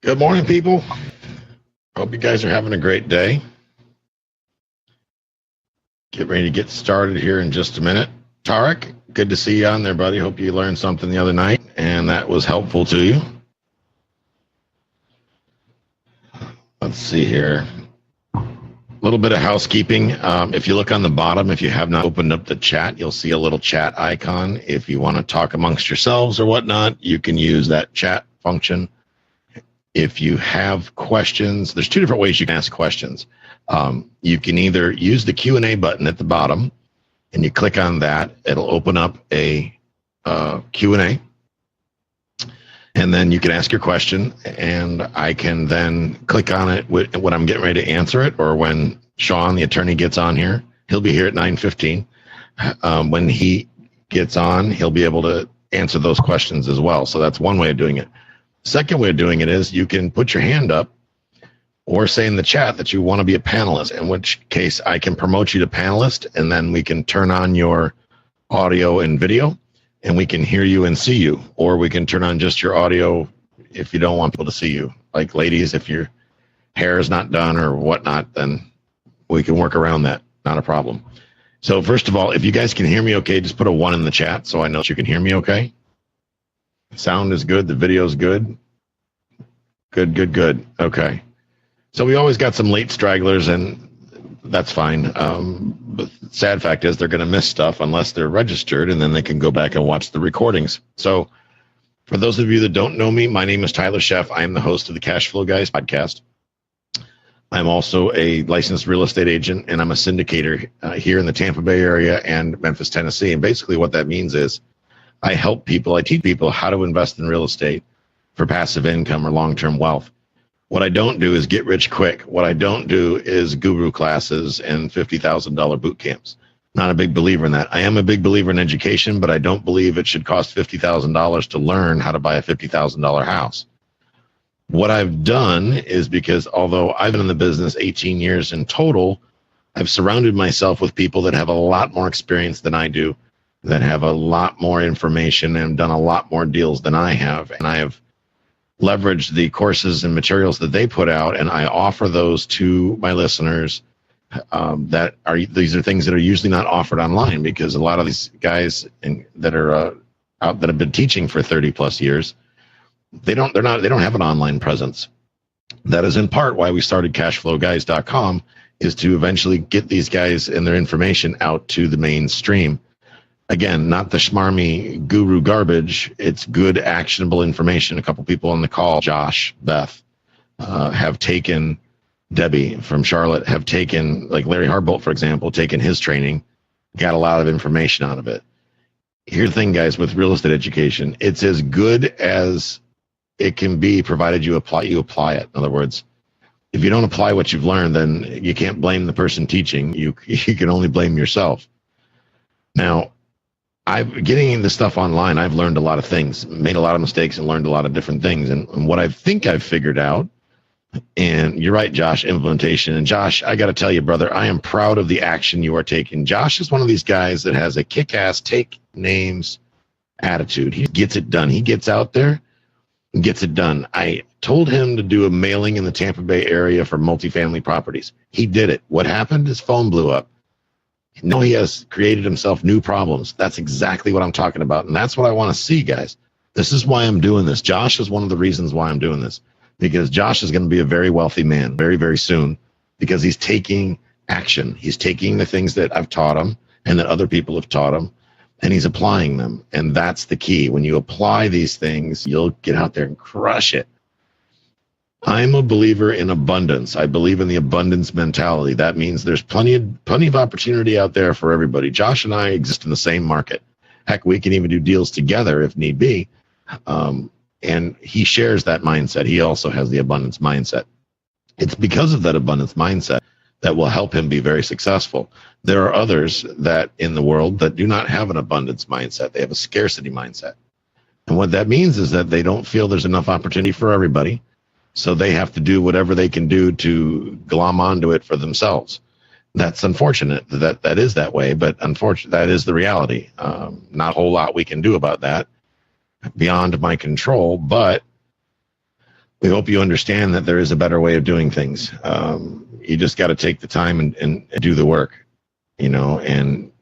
Good morning, people. Hope you guys are having a great day. Get ready to get started here in just a minute. Tarek, good to see you on there, buddy. Hope you learned something the other night and that was helpful to you. Let's see here. A little bit of housekeeping. If you look on the bottom, if you have not opened up the chat, you'll see a little chat icon. If you want to talk amongst yourselves or whatnot, you can use that chat function. If you have questions, there's two different ways you can ask questions. You can either use the Q&A button at the bottom, and you click on that. It'll open up a Q&A, and then you can ask your question, and I can then click on it when I'm getting ready to answer it, or when Sean, the attorney, gets on here. He'll be here at 9:15. When he gets on, he'll be able to answer those questions as well. So that's one way of doing it. Second way of doing it is you can put your hand up or say in the chat that you want to be a panelist, in which case I can promote you to panelist, and then we can turn on your audio and video, and we can hear you and see you, or we can turn on just your audio if you don't want people to see you. Like, ladies, if your hair is not done or whatnot, then we can work around that. Not a problem. So first of all, if you guys can hear me okay, just put a 1 in the chat so I know that you can hear me okay. Sound is good. The video is good. Good. Okay. So we always got some late stragglers, and that's fine. But the sad fact is they're going to miss stuff unless they're registered, and then they can go back and watch the recordings. So for those of you that don't know me, my name is Tyler Sheff. I am the host of the CashFlowGuys Podcast. I'm also a licensed real estate agent, and I'm a syndicator here in the Tampa Bay area and Memphis, Tennessee. And basically what that means is I teach people how to invest in real estate for passive income or long-term wealth. What I don't do is get rich quick. What I don't do is guru classes and $50,000 boot camps. Not a big believer in that. I am a big believer in education, but I don't believe it should cost $50,000 to learn how to buy a $50,000 house. What I've done is, because although I've been in the business 18 years in total, I've surrounded myself with people that have a lot more experience than I do, that have a lot more information and done a lot more deals than I have. And I have leveraged the courses and materials that they put out, and I offer those to my listeners. These are things that are usually not offered online, because a lot of these guys that are out that have been teaching for 30 plus years, they don't have an online presence. That is in part why we started CashFlowGuys.com, is to eventually get these guys and their information out to the mainstream. Again, not the schmarmy guru garbage. It's good, actionable information. A couple people on the call, Josh, Beth, have taken, Debbie from Charlotte, have taken, like Larry Harbolt, for example, taken his training, got a lot of information out of it. Here's the thing, guys, with real estate education, it's as good as it can be, provided you apply it. In other words, if you don't apply what you've learned, then you can't blame the person teaching. You can only blame yourself. Now, getting into stuff online, I've learned a lot of things, made a lot of mistakes, and learned a lot of different things. And what I think I've figured out, and you're right, Josh, implementation. And Josh, I got to tell you, brother, I am proud of the action you are taking. Josh is one of these guys that has a kick-ass, take names attitude. He gets it done. He gets out there and gets it done. I told him to do a mailing in the Tampa Bay area for multifamily properties. He did it. What happened? His phone blew up. No, he has created himself new problems. That's exactly what I'm talking about. And that's what I want to see, guys. This is why I'm doing this. Josh is one of the reasons why I'm doing this, because Josh is going to be a very wealthy man very, very soon, because he's taking action. He's taking the things that I've taught him and that other people have taught him, and he's applying them. And that's the key. When you apply these things, you'll get out there and crush it. I'm a believer in abundance. I believe in the abundance mentality. That means there's plenty of opportunity out there for everybody. Josh and I exist in the same market. Heck, we can even do deals together if need be. And he shares that mindset. He also has the abundance mindset. It's because of that abundance mindset that will help him be very successful. There are others that in the world that do not have an abundance mindset. They have a scarcity mindset. And what that means is that they don't feel there's enough opportunity for everybody. So they have to do whatever they can do to glom onto it for themselves. That's unfortunate that is that way, but unfortunately, that is the reality. Not a whole lot we can do about that beyond my control, but we hope you understand that there is a better way of doing things. You just got to take the time and do the work, and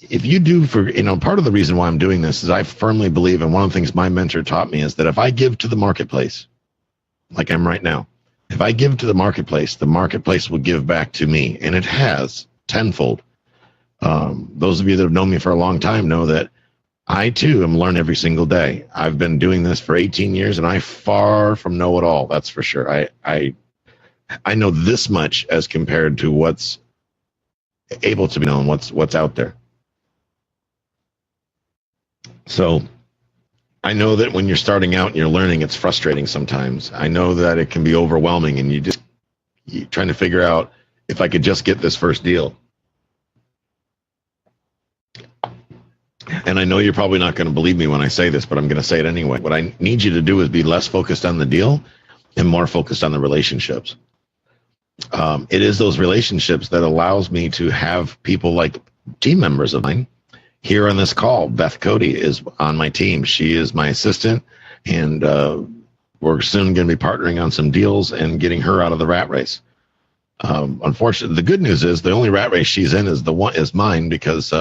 if you do part of the reason why I'm doing this is I firmly believe, and one of the things my mentor taught me is that if I give to the marketplace, like I'm right now, if I give to the marketplace will give back to me, and it has tenfold. Those of you that have known me for a long time know that I too am learning every single day. I've been doing this for 18 years, and I far from know it all. That's for sure. I know this much as compared to what's able to be known, what's out there. So I know that when you're starting out and you're learning, it's frustrating sometimes. I know that it can be overwhelming, and you're trying to figure out if I could just get this first deal. And I know you're probably not going to believe me when I say this, but I'm going to say it anyway. What I need you to do is be less focused on the deal and more focused on the relationships. It is those relationships that allows me to have people like team members of mine here on this call. Beth Cody is on my team. She is my assistant, and we're soon going to be partnering on some deals and getting her out of the rat race. Unfortunately, the good news is the only rat race she's in is mine, because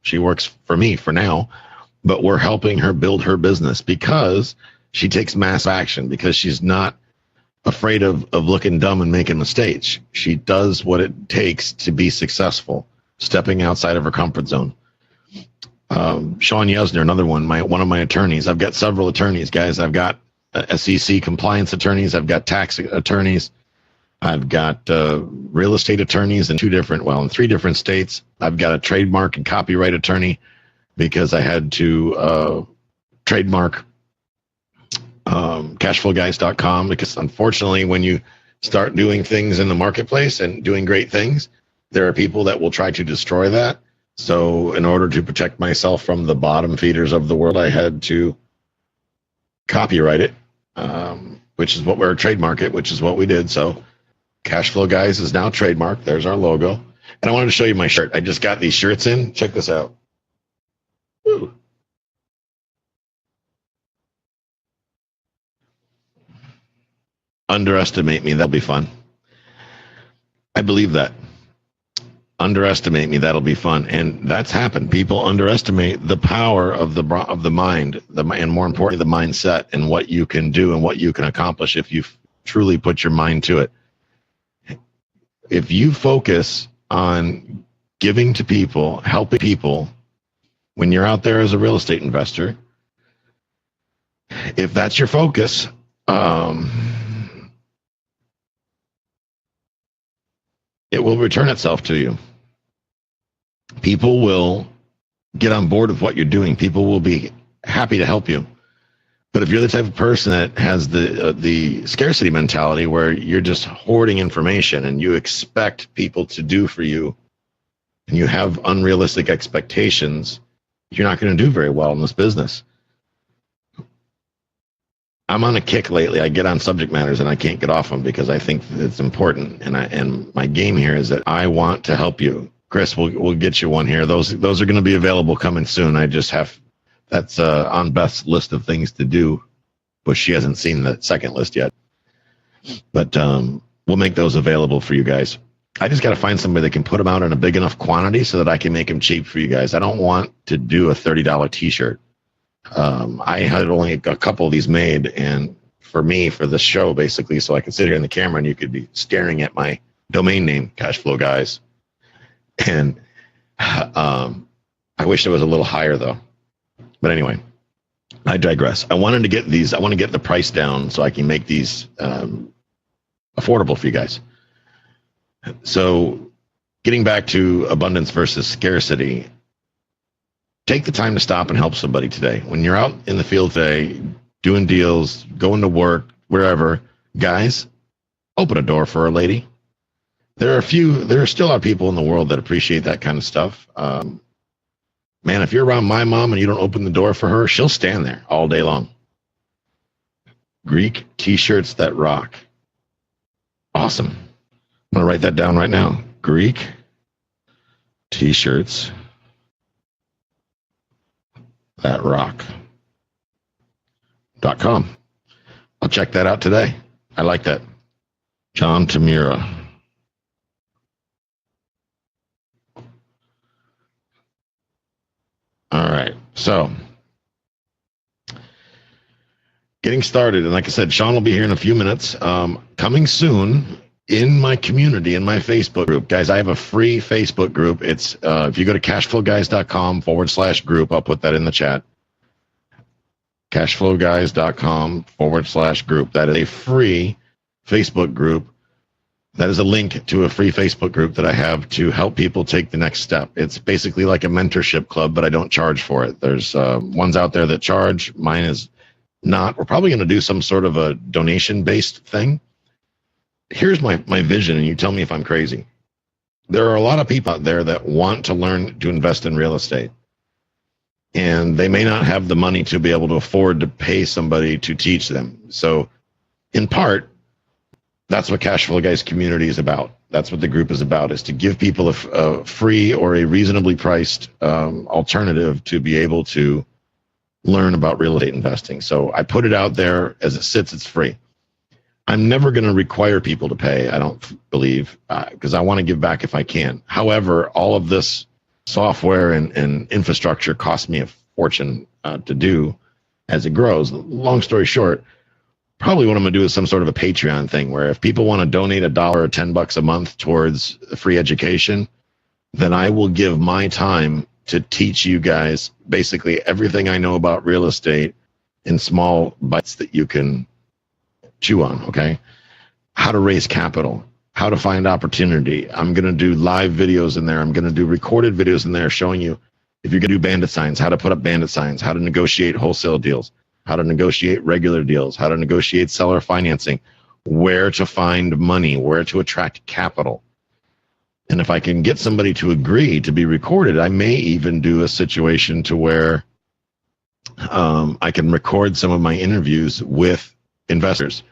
she works for me for now, but we're helping her build her business because she takes mass action, because she's not afraid of looking dumb and making mistakes. She does what it takes to be successful, stepping outside of her comfort zone. Shawn Yesner, another one of my attorneys. I've got several attorneys, guys. I've got SEC compliance attorneys. I've got tax attorneys. I've got real estate attorneys in three different states. I've got a trademark and copyright attorney, because I had to trademark CashFlowGuys.com, because unfortunately, when you start doing things in the marketplace and doing great things, there are people that will try to destroy that. So in order to protect myself from the bottom feeders of the world, I had to copyright it, which is what we're trademark it, which is what we did. So CashFlow Guys is now trademarked. There's our logo. And I wanted to show you my shirt. I just got these shirts in. Check this out. Woo. Underestimate me. That'll be fun. I believe that. Underestimate me. That'll be fun. And that's happened. People underestimate the power of the mind, and more importantly, the mindset, and what you can do and what you can accomplish if you truly put your mind to it. If you focus on giving to people, helping people, when you're out there as a real estate investor, if that's your focus, it will return itself to you. People will get on board with what you're doing. People will be happy to help you. But if you're the type of person that has the scarcity mentality, where you're just hoarding information and you expect people to do for you, and you have unrealistic expectations, you're not going to do very well in this business. I'm on a kick lately. I get on subject matters and I can't get off them, because I think it's important. And my game here is that I want to help you. Chris, we'll get you one here. Those are going to be available coming soon. I just have, that's on Beth's list of things to do, but she hasn't seen the second list yet. But we'll make those available for you guys. I just got to find somebody that can put them out in a big enough quantity so that I can make them cheap for you guys. I don't want to do a $30 t-shirt. I had only a couple of these made, and for me, for this show, basically, so I can sit here in the camera and you could be staring at my domain name, CashFlow Guys. And I wish it was a little higher, though. But anyway, I digress. I want to get the price down so I can make these affordable for you guys. So getting back to abundance versus scarcity, take the time to stop and help somebody today. When you're out in the field today, doing deals, going to work, wherever, guys, open a door for a lady. There are still a lot of people in the world that appreciate that kind of stuff. Man, if you're around my mom and you don't open the door for her, she'll stand there all day long. Greek t-shirts that rock. Awesome. I'm going to write that down right now. Greek t-shirts that rock.com. I'll check that out today. I like that. John Tamura. All right. So getting started. And like I said, Shawn will be here in a few minutes. Coming soon in my community, in my Facebook group. Guys, I have a free Facebook group. It's if you go to cashflowguys.com/group, I'll put that in the chat. cashflowguys.com/group. That is a free Facebook group. That is a link to a free Facebook group that I have to help people take the next step. It's basically like a mentorship club, but I don't charge for it. There's ones out there that charge. Mine is not. We're probably going to do some sort of a donation-based thing. Here's my vision, and you tell me if I'm crazy. There are a lot of people out there that want to learn to invest in real estate, and they may not have the money to be able to afford to pay somebody to teach them. So in part, that's what CashFlow Guys community is about. That's what the group is about, is to give people a free or a reasonably priced alternative to be able to learn about real estate investing. So I put it out there. As it sits, it's free. I'm never going to require people to pay, I don't believe, because I want to give back if I can. However, all of this software and infrastructure costs me a fortune to do as it grows. Long story short, probably what I'm going to do is some sort of a Patreon thing where if people want to donate $1 or $10 a month towards free education, then I will give my time to teach you guys basically everything I know about real estate in small bites that you can chew on, okay? How to raise capital, how to find opportunity. I'm going to do live videos in there. I'm going to do recorded videos in there showing you if you're going to do bandit signs, how to put up bandit signs, how to negotiate wholesale deals, how to negotiate regular deals, how to negotiate seller financing, where to find money, where to attract capital. And if I can get somebody to agree to be recorded, I may even do a situation to where I can record some of my interviews with investors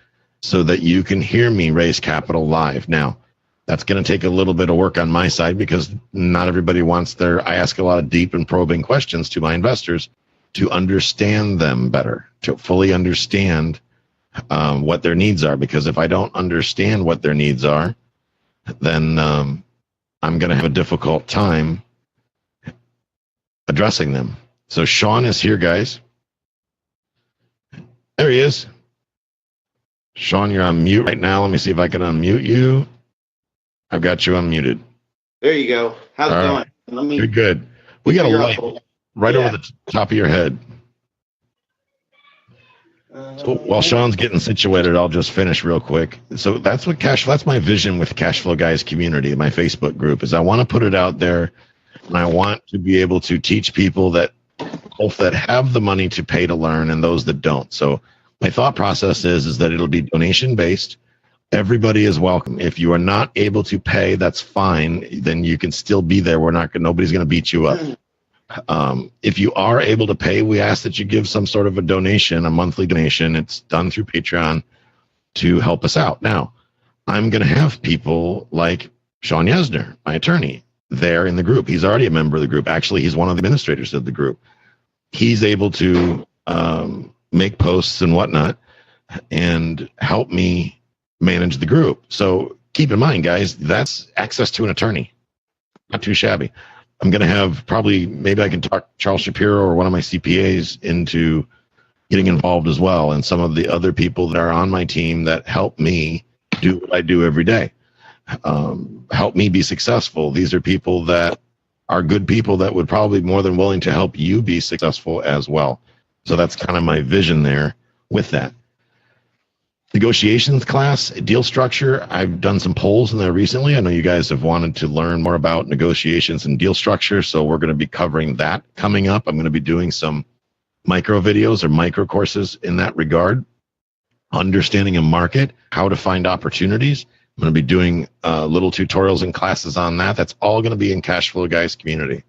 so that you can hear me raise capital live. Now, that's going to take a little bit of work on my side because not everybody wants I ask a lot of deep and probing questions to my investors to understand them better, to fully understand what their needs are. Because if I don't understand what their needs are, then I'm going to have a difficult time addressing them. So Shawn is here, guys. There he is. Shawn, you're on mute right now. Let me see if I can unmute you. I've got you unmuted. There you go. How's it going? Let me. You're good. We got a light right over the top of your head. So while Shawn's getting situated, I'll just finish real quick. So that's my vision with CashFlow Guys community, my Facebook group, is I want to put it out there, and I want to be able to teach people that both that have the money to pay to learn and those that don't. So my thought process is that it'll be donation based. Everybody is welcome. If you are not able to pay, that's fine. Then you can still be there. Nobody's going to beat you up. If you are able to pay, we ask that you give some sort of a donation, a monthly donation. It's done through Patreon to help us out. Now, I'm going to have people like Shawn Yesner, my attorney, there in the group. He's already a member of the group. Actually, he's one of the administrators of the group. He's able to make posts and whatnot and help me manage the group. So keep in mind, guys, that's access to an attorney. Not too shabby. I'm going to have maybe I can talk Charles Shapiro or one of my CPAs into getting involved as well, and some of the other people that are on my team that help me do what I do every day, help me be successful. These are people that are good people that would probably be more than willing to help you be successful as well. So that's kind of my vision there with that. Negotiations class, deal structure. I've done some polls in there recently. I know you guys have wanted to learn more about negotiations and deal structure, so we're going to be covering that coming up. I'm going to be doing some micro videos or micro courses in that regard. Understanding a market, how to find opportunities. I'm going to be doing little tutorials and classes on that. That's all going to be in CashFlow Guys community.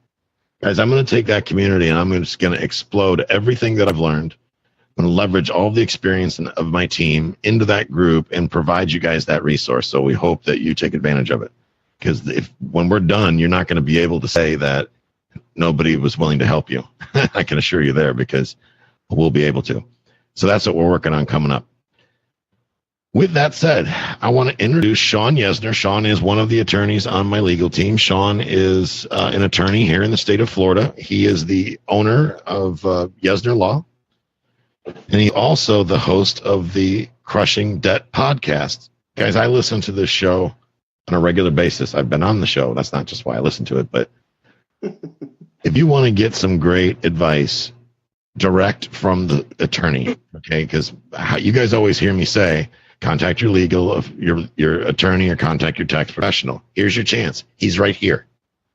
Guys, I'm going to take that community and I'm just going to explode everything that I've learned. I'm going to leverage all the experience of my team into that group and provide you guys that resource. So we hope that you take advantage of it. Because when we're done, you're not going to be able to say that nobody was willing to help you. I can assure you there, because we'll be able to. So that's what we're working on coming up. With that said, I want to introduce Shawn Yesner. Shawn is one of the attorneys on my legal team. Shawn is an attorney here in the state of Florida. He is the owner of Yesner Law, and he's also the host of the Crushing Debt podcast. Guys, I listen to this show on a regular basis. I've been on the show. That's not just why I listen to it, but if you want to get some great advice direct from the attorney, okay, because you guys always hear me say, contact your legal, your attorney, or contact your tax professional. Here's your chance. He's right here.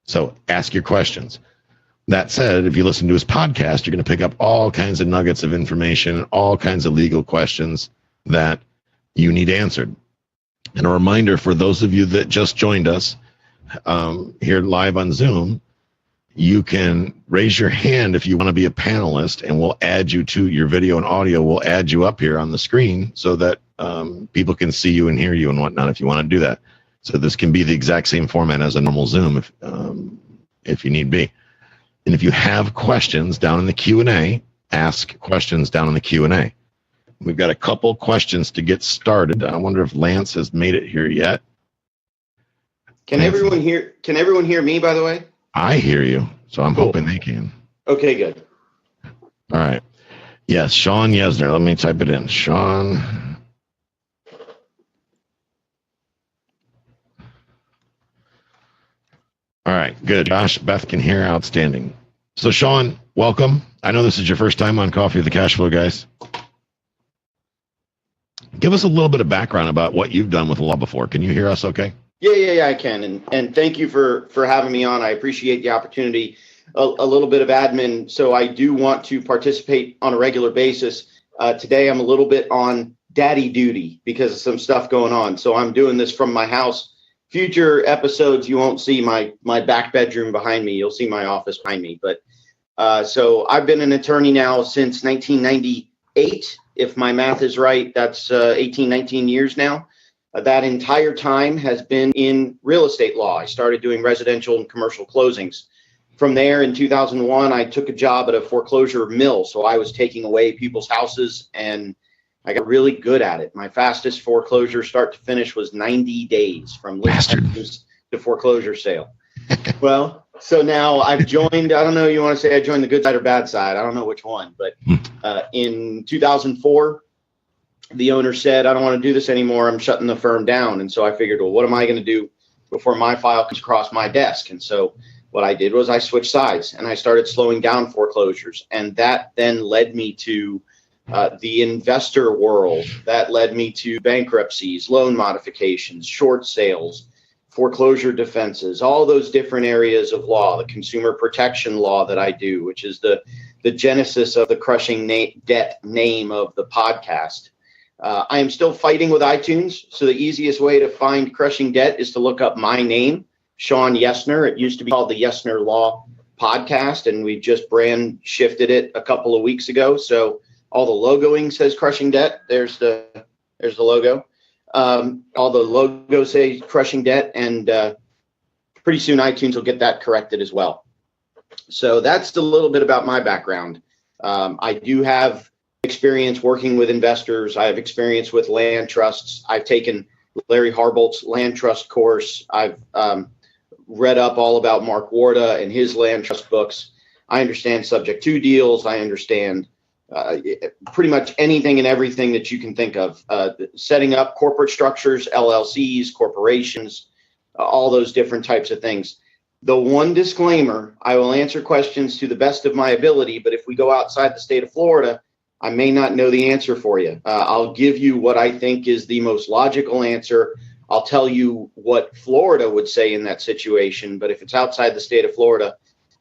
So ask your questions. That said, if you listen to his podcast, you're going to pick up all kinds of nuggets of information, all kinds of legal questions that you need answered. And a reminder for those of you that just joined us here live on Zoom, you can raise your hand if you want to be a panelist, and we'll add you to your video and audio. We'll add you up here on the screen so that people can see you and hear you and whatnot if you want to do that. So this can be the exact same format as a normal Zoom if you need be. And if you have questions down in the Q&A, ask questions down in the Q&A. We've got a couple questions to get started. I wonder if Lance has made it here yet. Can everyone hear me, by the way? I hear you, so I'm hoping they can. Okay, good. All right. Yes, Shawn Yesner. Let me type it in. Shawn. All right, good. Josh, Beth can hear. Outstanding. So, Shawn, welcome. I know this is your first time on Coffee with the Cashflow Guys. Give us a little bit of background about what you've done with law before. Can you hear us okay? Yeah, I can. And thank you for having me on. I appreciate the opportunity. A little bit of admin. So I do want to participate on a regular basis. Today, I'm a little bit on daddy duty because of some stuff going on. So I'm doing this from my house. Future episodes, you won't see my back bedroom behind me. You'll see my office behind me. But so I've been an attorney now since 1998. If my math is right, that's 18, 19 years now. That entire time has been in real estate law. I started doing residential and commercial closings. From there, in 2001, I took a job at a foreclosure mill. So I was taking away people's houses, and I got really good at it. My fastest foreclosure start to finish was 90 days from list to foreclosure sale. Well, so now I've joined, I don't know, you want to say I joined the good side or bad side. I don't know which one, but in 2004, the owner said, I don't want to do this anymore. I'm shutting the firm down. And so I figured, well, what am I going to do before my file comes across my desk? And so what I did was I switched sides and I started slowing down foreclosures. And that then led me to the investor world. That led me to bankruptcies, loan modifications, short sales, foreclosure defenses, all those different areas of law, the consumer protection law that I do, which is the genesis of the Crushing Debt name of the podcast. I am still fighting with iTunes. So the easiest way to find Crushing Debt is to look up my name, Shawn Yesner. It used to be called the Yesner Law Podcast, and we just brand shifted it a couple of weeks ago. So all the logoing says Crushing Debt. There's the logo. All the logos say Crushing Debt, and pretty soon iTunes will get that corrected as well. So that's a little bit about my background. I do have experience working with investors. I have experience with land trusts. I've taken Larry Harbolt's land trust course. I've read up all about Mark Warda and his land trust books. I understand subject to deals. I understand pretty much anything and everything that you can think of. Setting up corporate structures, LLCs, corporations, all those different types of things. The one disclaimer, I will answer questions to the best of my ability, but if we go outside the state of Florida, I may not know the answer for you. I'll give you what I think is the most logical answer. I'll tell you what Florida would say in that situation. But if it's outside the state of Florida,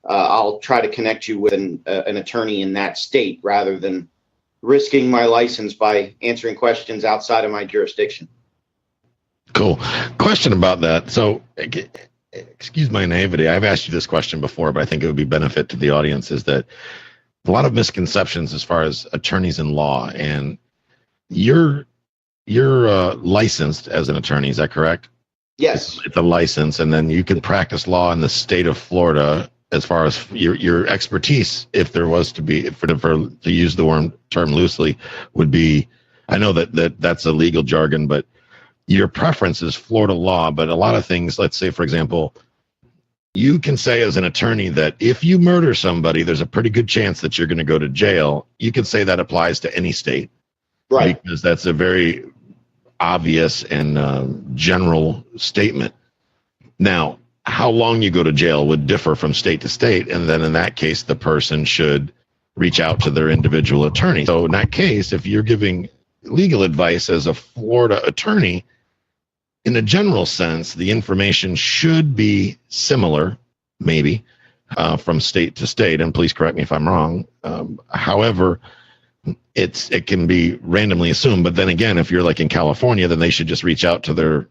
I'll try to connect you with an attorney in that state rather than risking my license by answering questions outside of my jurisdiction. Cool. Question about that. So, excuse my naivety. I've asked you this question before, but I think it would be benefit to the audience is that a lot of misconceptions as far as attorneys in law, and you're licensed as an attorney. Is that correct? Yes. It's a license, and then you can practice law in the state of Florida as far as your expertise, if there was to be, to use the term loosely, would be I know that's a legal jargon, but your preference is Florida law. But a lot of things, let's say, for example, you can say as an attorney that if you murder somebody, there's a pretty good chance that you're going to go to jail. You can say that applies to any state. Right. Because that's a very obvious and general statement. Now, how long you go to jail would differ from state to state. And then in that case, the person should reach out to their individual attorney. So in that case, if you're giving legal advice as a Florida attorney, in a general sense, the information should be similar, maybe, from state to state. And please correct me if I'm wrong. However, it can be randomly assumed. But then again, if you're like in California, then they should just reach out to their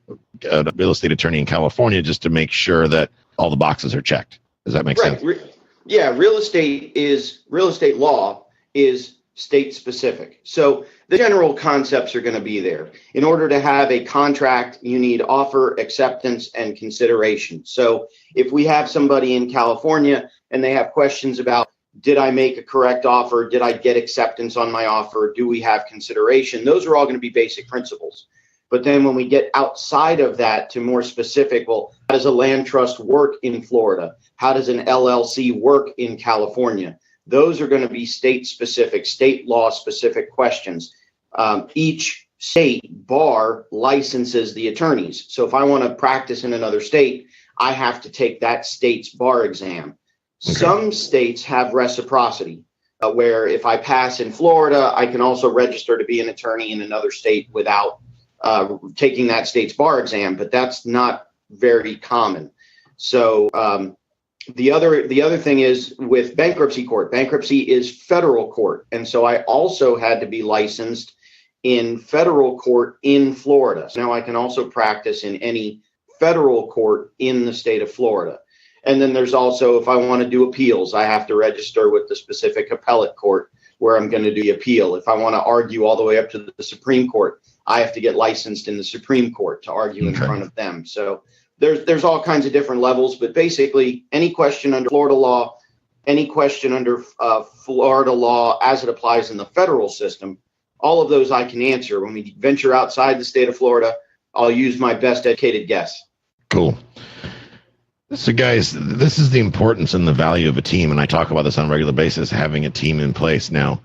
real estate attorney in California just to make sure that all the boxes are checked. Does that make sense? Yeah, real estate law is state specific. So the general concepts are going to be there. In order to have a contract, you need offer, acceptance, and consideration. So if we have somebody in California and they have questions about, did I make a correct offer? Did I get acceptance on my offer? Do we have consideration? Those are all going to be basic principles. But then when we get outside of that to more specific, well, how does a land trust work in Florida? How does an LLC work in California? Those are going to be state specific, state law specific questions. Each state bar licenses the attorneys. So if I want to practice in another state, I have to take that state's bar exam. Okay. Some states have reciprocity, where if I pass in Florida, I can also register to be an attorney in another state without taking that state's bar exam, but that's not very common. So the other thing is with bankruptcy court. Bankruptcy is federal court, and so I also had to be licensed in federal court in Florida. So now I can also practice in any federal court in the state of Florida. And then there's also, if I want to do appeals, I have to register with the specific appellate court where I'm going to do the appeal. If I want to argue all the way up to the Supreme Court, I have to get licensed in the Supreme Court to argue in front of them. So there's all kinds of different levels, but basically any question under Florida law, any question under Florida law as it applies in the federal system, all of those I can answer. When we venture outside the state of Florida, I'll use my best educated guess. Cool. So guys, this is the importance and the value of a team. And I talk about this on a regular basis, having a team in place. Now,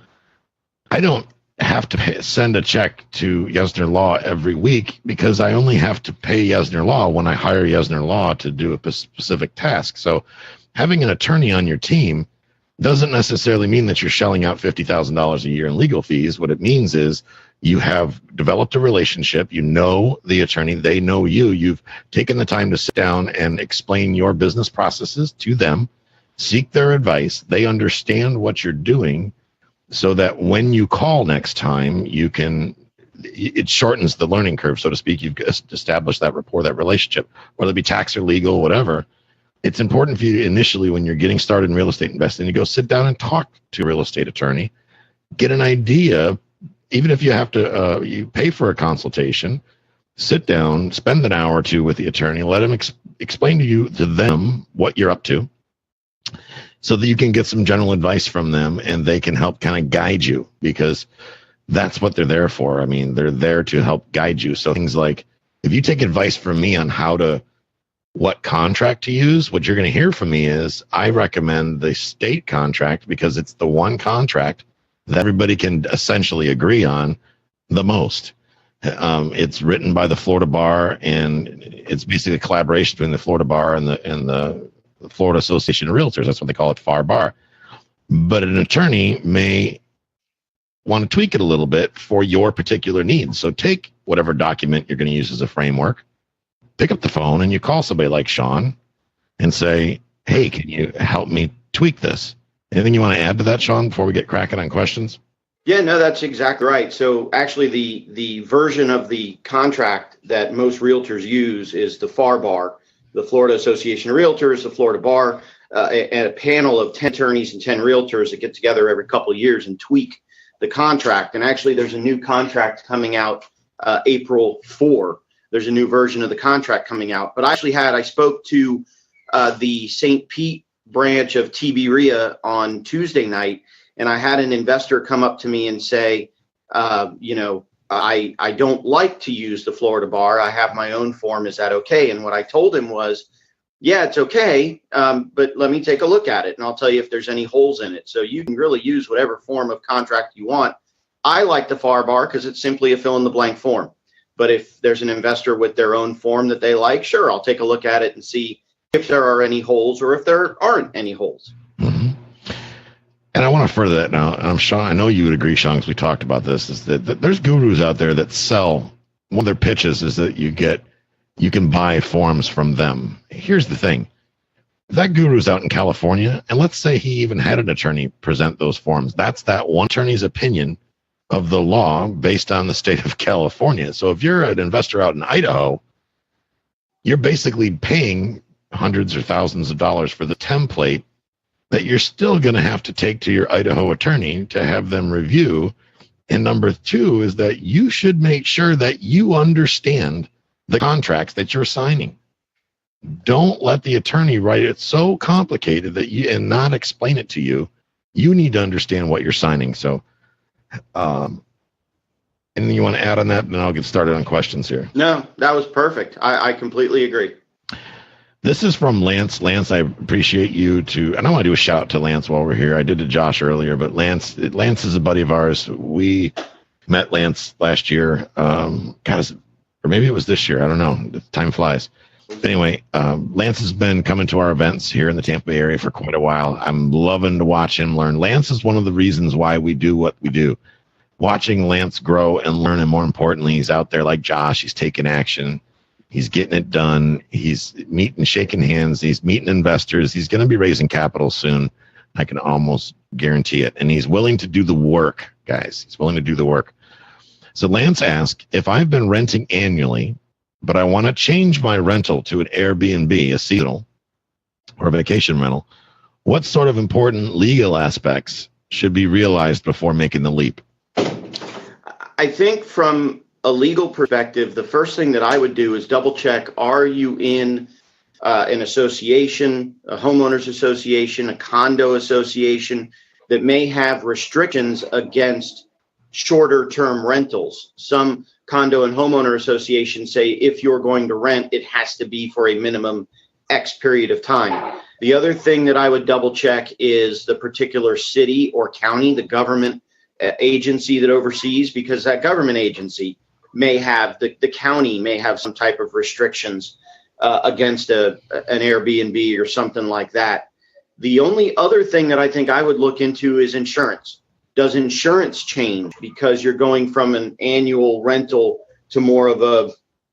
I don't have to send a check to Yesner Law every week because I only have to pay Yesner Law when I hire Yesner Law to do a specific task. So having an attorney on your team doesn't necessarily mean that you're shelling out $50,000 a year in legal fees. What it means is you have developed a relationship. You know the attorney. They know you. You've taken the time to sit down and explain your business processes to them, seek their advice. They understand what you're doing so that when you call next time, it shortens the learning curve, so to speak. You've established that rapport, that relationship, whether it be tax or legal, whatever. It's important for you initially when you're getting started in real estate investing to go sit down and talk to a real estate attorney, get an idea. Even if you have to, you pay for a consultation, sit down, spend an hour or two with the attorney, let him explain to them what you're up to so that you can get some general advice from them and they can help kind of guide you, because that's what they're there for. I mean, they're there to help guide you. So things like, if you take advice from me on what contract to use, what you're going to hear from me is I recommend the state contract because it's the one contract that everybody can essentially agree on the most. It's written by the Florida Bar, and it's basically a collaboration between the Florida Bar and the Florida Association of Realtors. That's what they call it, FAR Bar. But an attorney may want to tweak it a little bit for your particular needs. So take whatever document you're going to use as a framework, pick up the phone, and you call somebody like Shawn and say, hey, can you help me tweak this? Anything you want to add to that, Shawn, before we get cracking on questions? Yeah, no, that's exactly right. So actually the version of the contract that most realtors use is the FAR Bar, the Florida Association of Realtors, the Florida Bar, and a panel of 10 attorneys and 10 realtors that get together every couple of years and tweak the contract. And actually there's a new contract coming out April 4. There's a new version of the contract coming out. But I spoke to the St. Pete branch of TB RIA on Tuesday night, and I had an investor come up to me and say, I don't like to use the Florida bar. I have my own form. Is that okay? And what I told him was, yeah, it's okay, but let me take a look at it, and I'll tell you if there's any holes in it. So you can really use whatever form of contract you want. I like the FAR bar because it's simply a fill-in-the-blank form. But if there's an investor with their own form that they like, sure, I'll take a look at it and see if there are any holes or if there aren't any holes. Mm-hmm. And I want to further that now. And Sean, I know you would agree, Sean, because we talked about this, is that there's gurus out there that sell, one of their pitches is that you can buy forms from them. Here's the thing. If that guru's out in California, and let's say he even had an attorney present those forms, that's that one attorney's opinion of the law based on the state of California. So if you're an investor out in Idaho, you're basically paying hundreds or thousands of dollars for the template that you're still going to have to take to your Idaho attorney to have them review. And number two is that you should make sure that you understand the contracts that you're signing. Don't let the attorney write it so complicated that you and not explain it to you. You need to understand what you're signing. So, anything you want to add on that? Then I'll get started on questions here. No, that was perfect. I completely agree. This is from Lance. Lance, I appreciate you and I want to do a shout out to Lance while we're here. I did to Josh earlier, but Lance is a buddy of ours. We met Lance last year. Or maybe it was this year. I don't know. Time flies. Anyway, Lance has been coming to our events here in the Tampa Bay area for quite a while. I'm loving to watch him learn. Lance is one of the reasons why we do what we do. Watching Lance grow and learn, and more importantly, he's out there like Josh. He's taking action. He's getting it done. He's meeting, shaking hands. He's meeting investors. He's going to be raising capital soon. I can almost guarantee it. And he's willing to do the work, guys. He's willing to do the work. So Lance asked, if I've been renting annually, but I want to change my rental to an Airbnb, a seasonal or a vacation rental, what sort of important legal aspects should be realized before making the leap? I think from a legal perspective, the first thing that I would do is double check, are you in an association, a homeowners association, a condo association that may have restrictions against shorter term rentals? Some condo and homeowner associations say if you're going to rent, it has to be for a minimum X period of time. The other thing that I would double check is the particular city or county, the government agency that oversees, because that government agency may have, the county may have some type of restrictions against an Airbnb or something like that. The only other thing that I think I would look into is insurance. Does insurance change because you're going from an annual rental to more of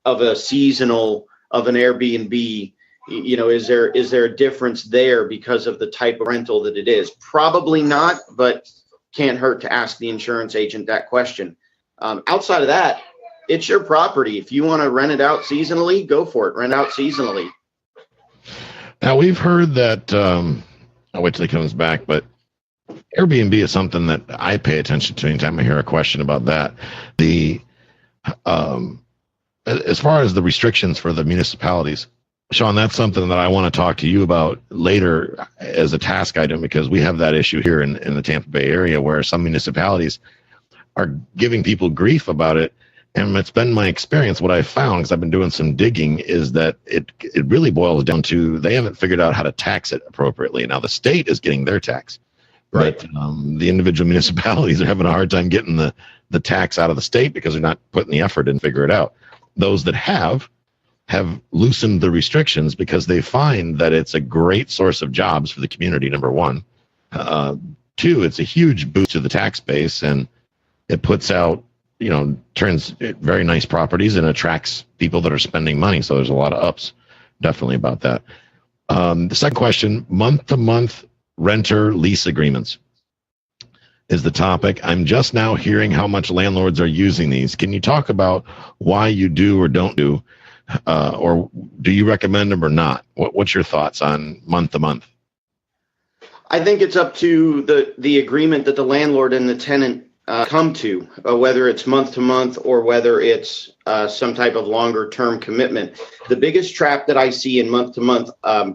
a seasonal of an Airbnb? You know, is there a difference there because of the type of rental that it is? Probably not, but can't hurt to ask the insurance agent that question. Outside of that, it's your property. If you want to rent it out seasonally, go for it. Rent out seasonally. Now, we've heard that, I'll wait till he comes back, but Airbnb is something that I pay attention to anytime I hear a question about that. As far as the restrictions for the municipalities, Sean, that's something that I want to talk to you about later as a task item, because we have that issue here in the Tampa Bay area where some municipalities are giving people grief about it. And it's been my experience, what I've found, because I've been doing some digging, is that it really boils down to they haven't figured out how to tax it appropriately. Now, the state is getting their tax, right? But the individual municipalities are having a hard time getting the tax out of the state because they're not putting the effort in to figure it out. Those that have loosened the restrictions because they find that it's a great source of jobs for the community, number one. Two, it's a huge boost to the tax base, and it puts out, turns very nice properties and attracts people that are spending money. So there's a lot of ups, definitely, about that. The second question, month-to-month renter lease agreements is the topic. I'm just now hearing how much landlords are using these. Can you talk about why you do or don't do, or do you recommend them or not? What's your thoughts on month-to-month? I think it's up to the agreement that the landlord and the tenant come to, whether it's month to month or whether it's some type of longer term commitment. The biggest trap that I see in month to month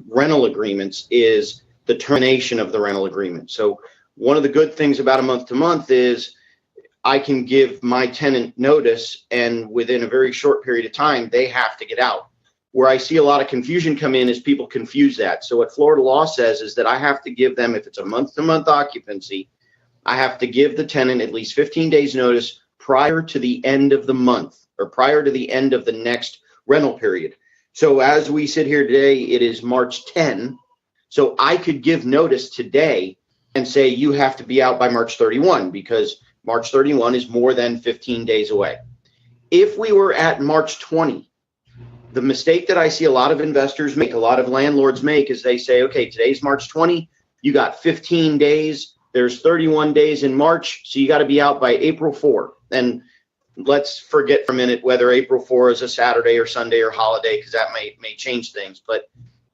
rental agreements is the termination of the rental agreement. So one of the good things about a month to month is I can give my tenant notice, and within a very short period of time, they have to get out. Where I see a lot of confusion come in is people confuse that. So what Florida law says is that I have to give them, if it's a month-to-month occupancy, I have to give the tenant at least 15 days notice prior to the end of the month or prior to the end of the next rental period. So as we sit here today, it is March 10. So I could give notice today and say you have to be out by March 31 because March 31 is more than 15 days away. If we were at March 20, the mistake that I see a lot of investors make, a lot of landlords make, is they say, okay, today's March 20, you got 15 days, there's 31 days in March, so you got to be out by April 4. And let's forget for a minute whether April 4 is a Saturday or Sunday or holiday, because that may change things. But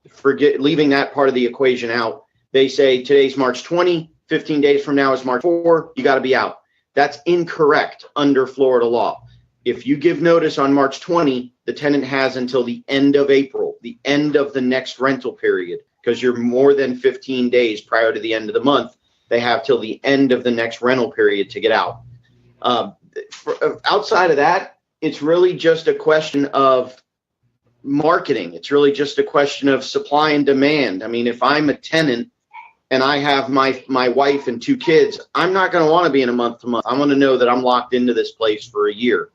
forget, leaving that part of the equation out, they say today's March 20, 15 days from now is March 4, you got to be out. That's incorrect under Florida law. If you give notice on March 20, the tenant has until the end of April, the end of the next rental period, because you're more than 15 days prior to the end of the month. They have till the end of the next rental period to get out. Outside of that, it's really just a question of marketing. It's really just a question of supply and demand. I mean, if I'm a tenant and I have my wife and 2 kids, I'm not going to want to be in a month-to-month. I want to know that I'm locked into this place for a year.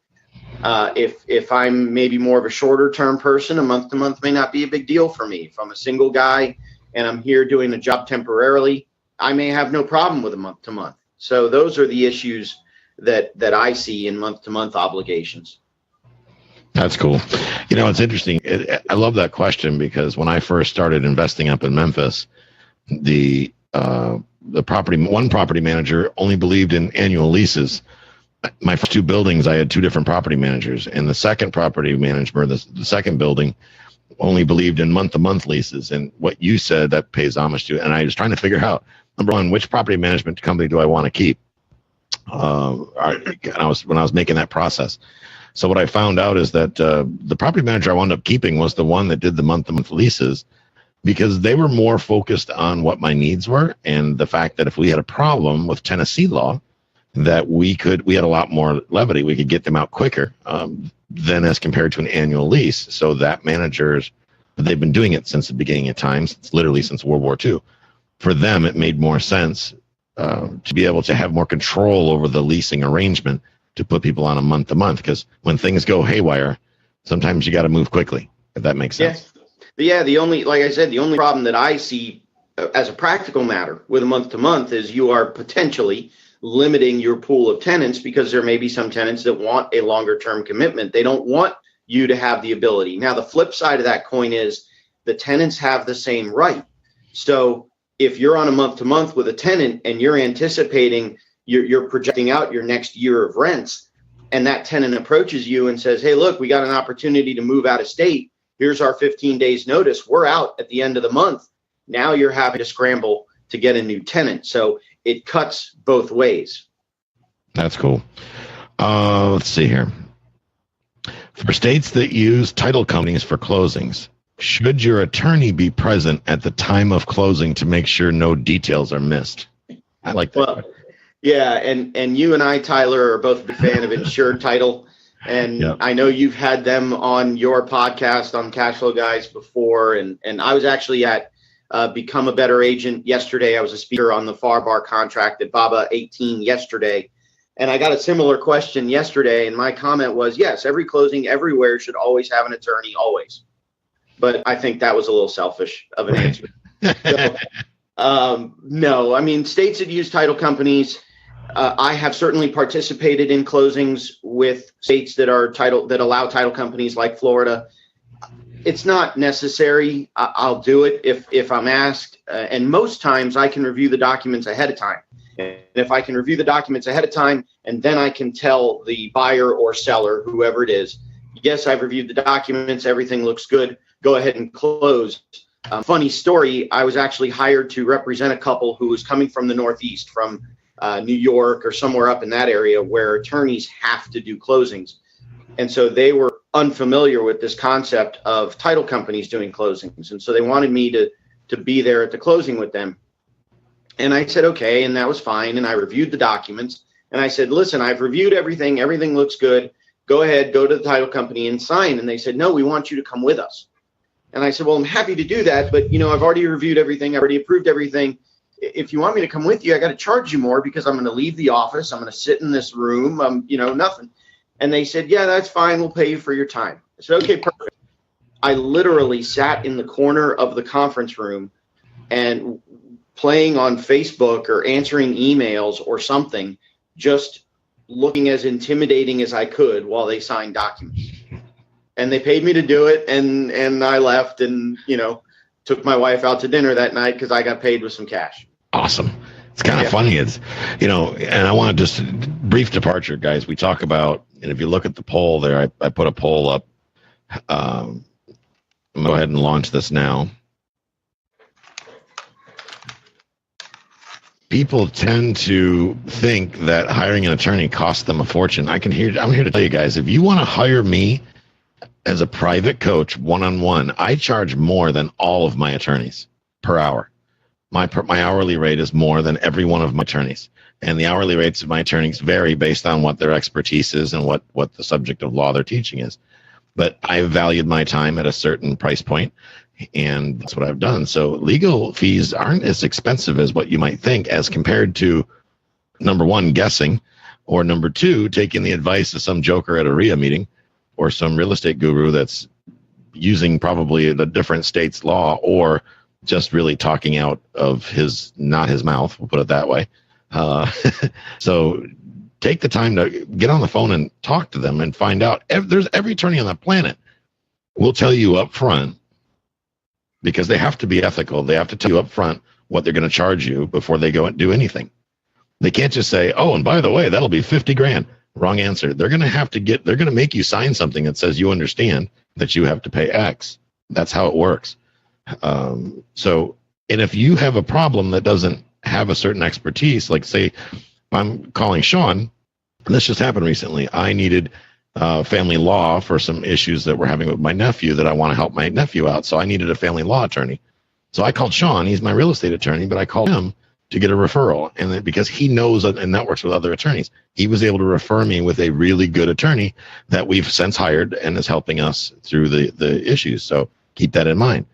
If I'm maybe more of a shorter-term person, a month-to-month may not be a big deal for me. If I'm a single guy and I'm here doing a job temporarily, I may have no problem with a month-to-month. So those are the issues that I see in month-to-month obligations. That's cool. You know, it's interesting. I love that question because when I first started investing up in Memphis, the one property manager only believed in annual leases. My first 2 buildings, I had 2 different property managers, and the second property manager, the second building, only believed in month-to-month leases. And what you said, that pays homage to it. And I was trying to figure out, number one, which property management company do I want to keep? When I was making that process. So what I found out is that the property manager I wound up keeping was the one that did the month-to-month leases, because they were more focused on what my needs were and the fact that if we had a problem with Tennessee law, that we had a lot more levity. We could get them out quicker than as compared to an annual lease. So that they've been doing it since the beginning of time, literally since World War II. For them, it made more sense to be able to have more control over the leasing arrangement to put people on a month-to-month, because when things go haywire, sometimes you got to move quickly, if that makes sense. Yeah, like I said, the only problem that I see as a practical matter with a month-to-month is you are potentially limiting your pool of tenants, because there may be some tenants that want a longer term commitment. They don't want you to have the ability. Now, the flip side of that coin is the tenants have the same right. So if you're on a month-to-month with a tenant and you're anticipating, you're projecting out your next year of rents, and that tenant approaches you and says, hey, look, we got an opportunity to move out of state. Here's our 15 days notice. We're out at the end of the month. Now you're having to scramble to get a new tenant. So it cuts both ways. That's cool. Let's see here. For states that use title companies for closings, should your attorney be present at the time of closing to make sure no details are missed? I like that. Well, yeah, and you and I, Tyler, are both a big fan of insured title. And yep. I know you've had them on your podcast on CashFlow Guys before. And I was actually at Become a Better Agent yesterday. I was a speaker on the FAR Bar contract at Baba 18 yesterday. And I got a similar question yesterday. And my comment was, yes, every closing everywhere should always have an attorney, always. But I think that was a little selfish of an answer. So, no, I mean, states that use title companies, I have certainly participated in closings with states that allow title companies like Florida. It's not necessary. I'll do it if I'm asked. And most times I can review the documents ahead of time. And if I can review the documents ahead of time, and then I can tell the buyer or seller, whoever it is, yes, I've reviewed the documents. Everything looks good. Go ahead and close. Funny story. I was actually hired to represent a couple who was coming from the Northeast, from New York or somewhere up in that area where attorneys have to do closings. And so they were unfamiliar with this concept of title companies doing closings. And so they wanted me to be there at the closing with them. And I said, okay, and that was fine. And I reviewed the documents And I said, listen, I've reviewed everything. Everything looks good. Go ahead, go to the title company and sign. And they said, no, we want you to come with us. And I said, well, I'm happy to do that. But, I've already reviewed everything. I've already approved everything. If you want me to come with you, I got to charge you more because I'm going to leave the office. I'm going to sit in this room. Nothing. And they said, yeah, that's fine. We'll pay you for your time. I said, okay, perfect. I literally sat in the corner of the conference room and playing on Facebook or answering emails or something, just looking as intimidating as I could while they signed documents. And they paid me to do it. And I left and, took my wife out to dinner that night because I got paid with some cash. Awesome. It's kind of funny. It's, and I want to just brief departure, guys. We talk about, and if you look at the poll there, I put a poll up. I'm going to go ahead and launch this now. People tend to think that hiring an attorney costs them a fortune. I'm here to tell you guys, if you want to hire me as a private coach one-on-one, I charge more than all of my attorneys per hour. My hourly rate is more than every one of my attorneys. And the hourly rates of my attorneys vary based on what their expertise is and what the subject of law they're teaching is. But I valued my time at a certain price point, and that's what I've done. So legal fees aren't as expensive as what you might think as compared to, number one, guessing, or number two, taking the advice of some joker at a RIA meeting or some real estate guru that's using probably the different state's law or just really talking out of not his mouth, we'll put it that way. So take the time to get on the phone and talk to them and find out. There's every attorney on the planet will tell you up front, because they have to be ethical. They have to tell you up front what they're going to charge you before they go and do anything. They can't just say, oh, and by the way, that'll be $50,000. Wrong answer. They're going to make you sign something that says you understand that you have to pay X. That's how it works. And if you have a problem that doesn't have a certain expertise, like say I'm calling Shawn, and this just happened recently. I needed family law for some issues that we're having with my nephew that I want to help my nephew out. So I needed a family law attorney. So I called Shawn. He's my real estate attorney, but I called him to get a referral. And then because he knows and networks with other attorneys, he was able to refer me with a really good attorney that we've since hired and is helping us through the issues. So keep that in mind.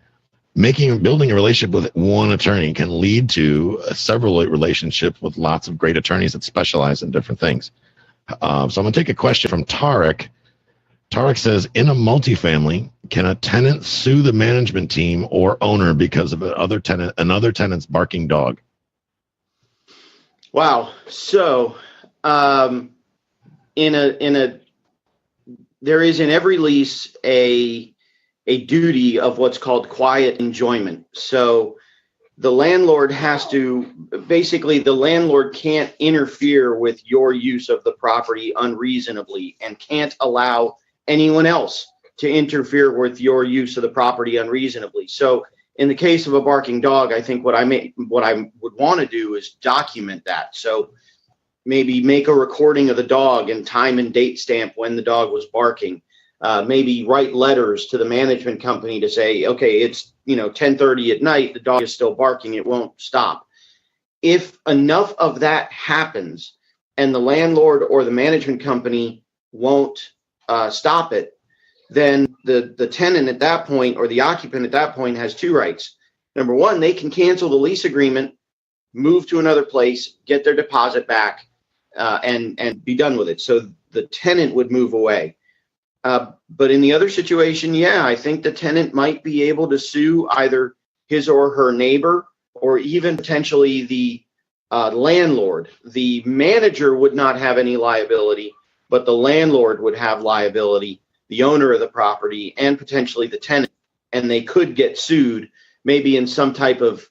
Building a relationship with one attorney can lead to several relationships with lots of great attorneys that specialize in different things. So I'm going to take a question from Tarek. Tarek says, in a multifamily, can a tenant sue the management team or owner because of another tenant's barking dog? Wow. So there is in every lease a duty of what's called quiet enjoyment. So the landlord the landlord can't interfere with your use of the property unreasonably and can't allow anyone else to interfere with your use of the property unreasonably. So in the case of a barking dog, I think what I would want to do is document that. So maybe make a recording of the dog and time and date stamp when the dog was barking. Maybe write letters to the management company to say, okay, it's 10:30 at night, the dog is still barking, it won't stop. If enough of that happens and the landlord or the management company won't stop it, then the tenant at that point or the occupant at that point has two rights. Number one, they can cancel the lease agreement, move to another place, get their deposit back, and be done with it. So the tenant would move away. But in the other situation, I think the tenant might be able to sue either his or her neighbor or even potentially the landlord. The manager would not have any liability, but the landlord would have liability, the owner of the property, and potentially the tenant. And they could get sued maybe in some type of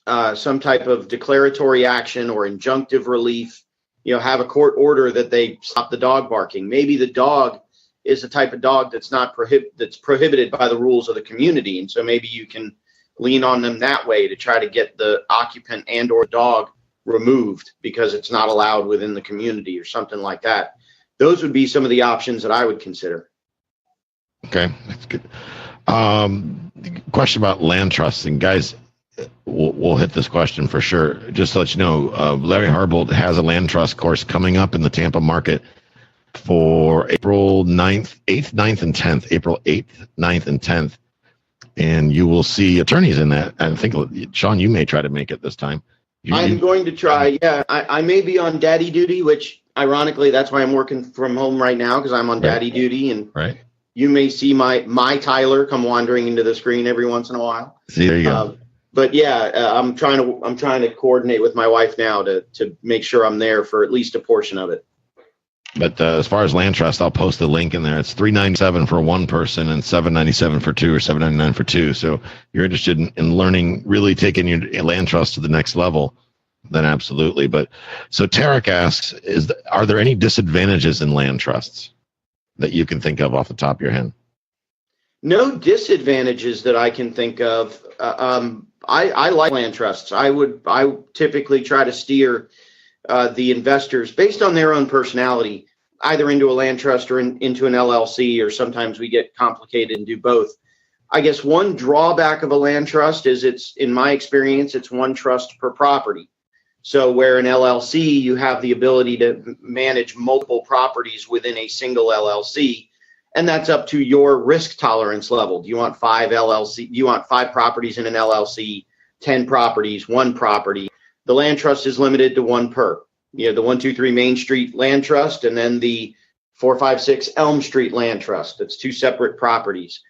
declaratory action or injunctive relief. Have a court order that they stop the dog barking. Maybe the dog is the type of dog that's that's prohibited by the rules of the community. And so maybe you can lean on them that way to try to get the occupant and or dog removed because it's not allowed within the community or something like that. Those would be some of the options that I would consider. Okay, that's good. Question about land trusts. And guys, we'll hit this question for sure. Just to let you know, Larry Harbolt has a land trust course coming up in the Tampa market for April 9th, 8th, 9th, and 10th. April 8th, 9th, and 10th. And you will see attorneys in that. I think, Shawn, you may try to make it this time. I'm going to try. Yeah, I may be on daddy duty, which ironically, that's why I'm working from home right now, because I'm on daddy duty. And you may see my Tyler come wandering into the screen every once in a while. See, there you go. But yeah, I'm trying to coordinate with my wife now to make sure I'm there for at least a portion of it. But as far as land trust, I'll post the link in there. It's $397 for one person and $797 for two, or $799 for two. So if you're interested in learning, really taking your land trust to the next level, then absolutely. But so Tarek asks, are there any disadvantages in land trusts that you can think of off the top of your head? No disadvantages that I can think of. I like land trusts. I typically try to steer the investors based on their own personality, either into a land trust or into an LLC, or sometimes we get complicated and do both. I guess one drawback of a land trust is in my experience, it's one trust per property. So where an LLC, you have the ability to manage multiple properties within a single LLC, and that's up to your risk tolerance level. Do you want 5 properties in an LLC, 10 properties, 1 property? The land trust is limited to 1 per. You know, the 123 Main Street Land Trust, and then the 456 Elm Street Land Trust. That's 2 separate properties.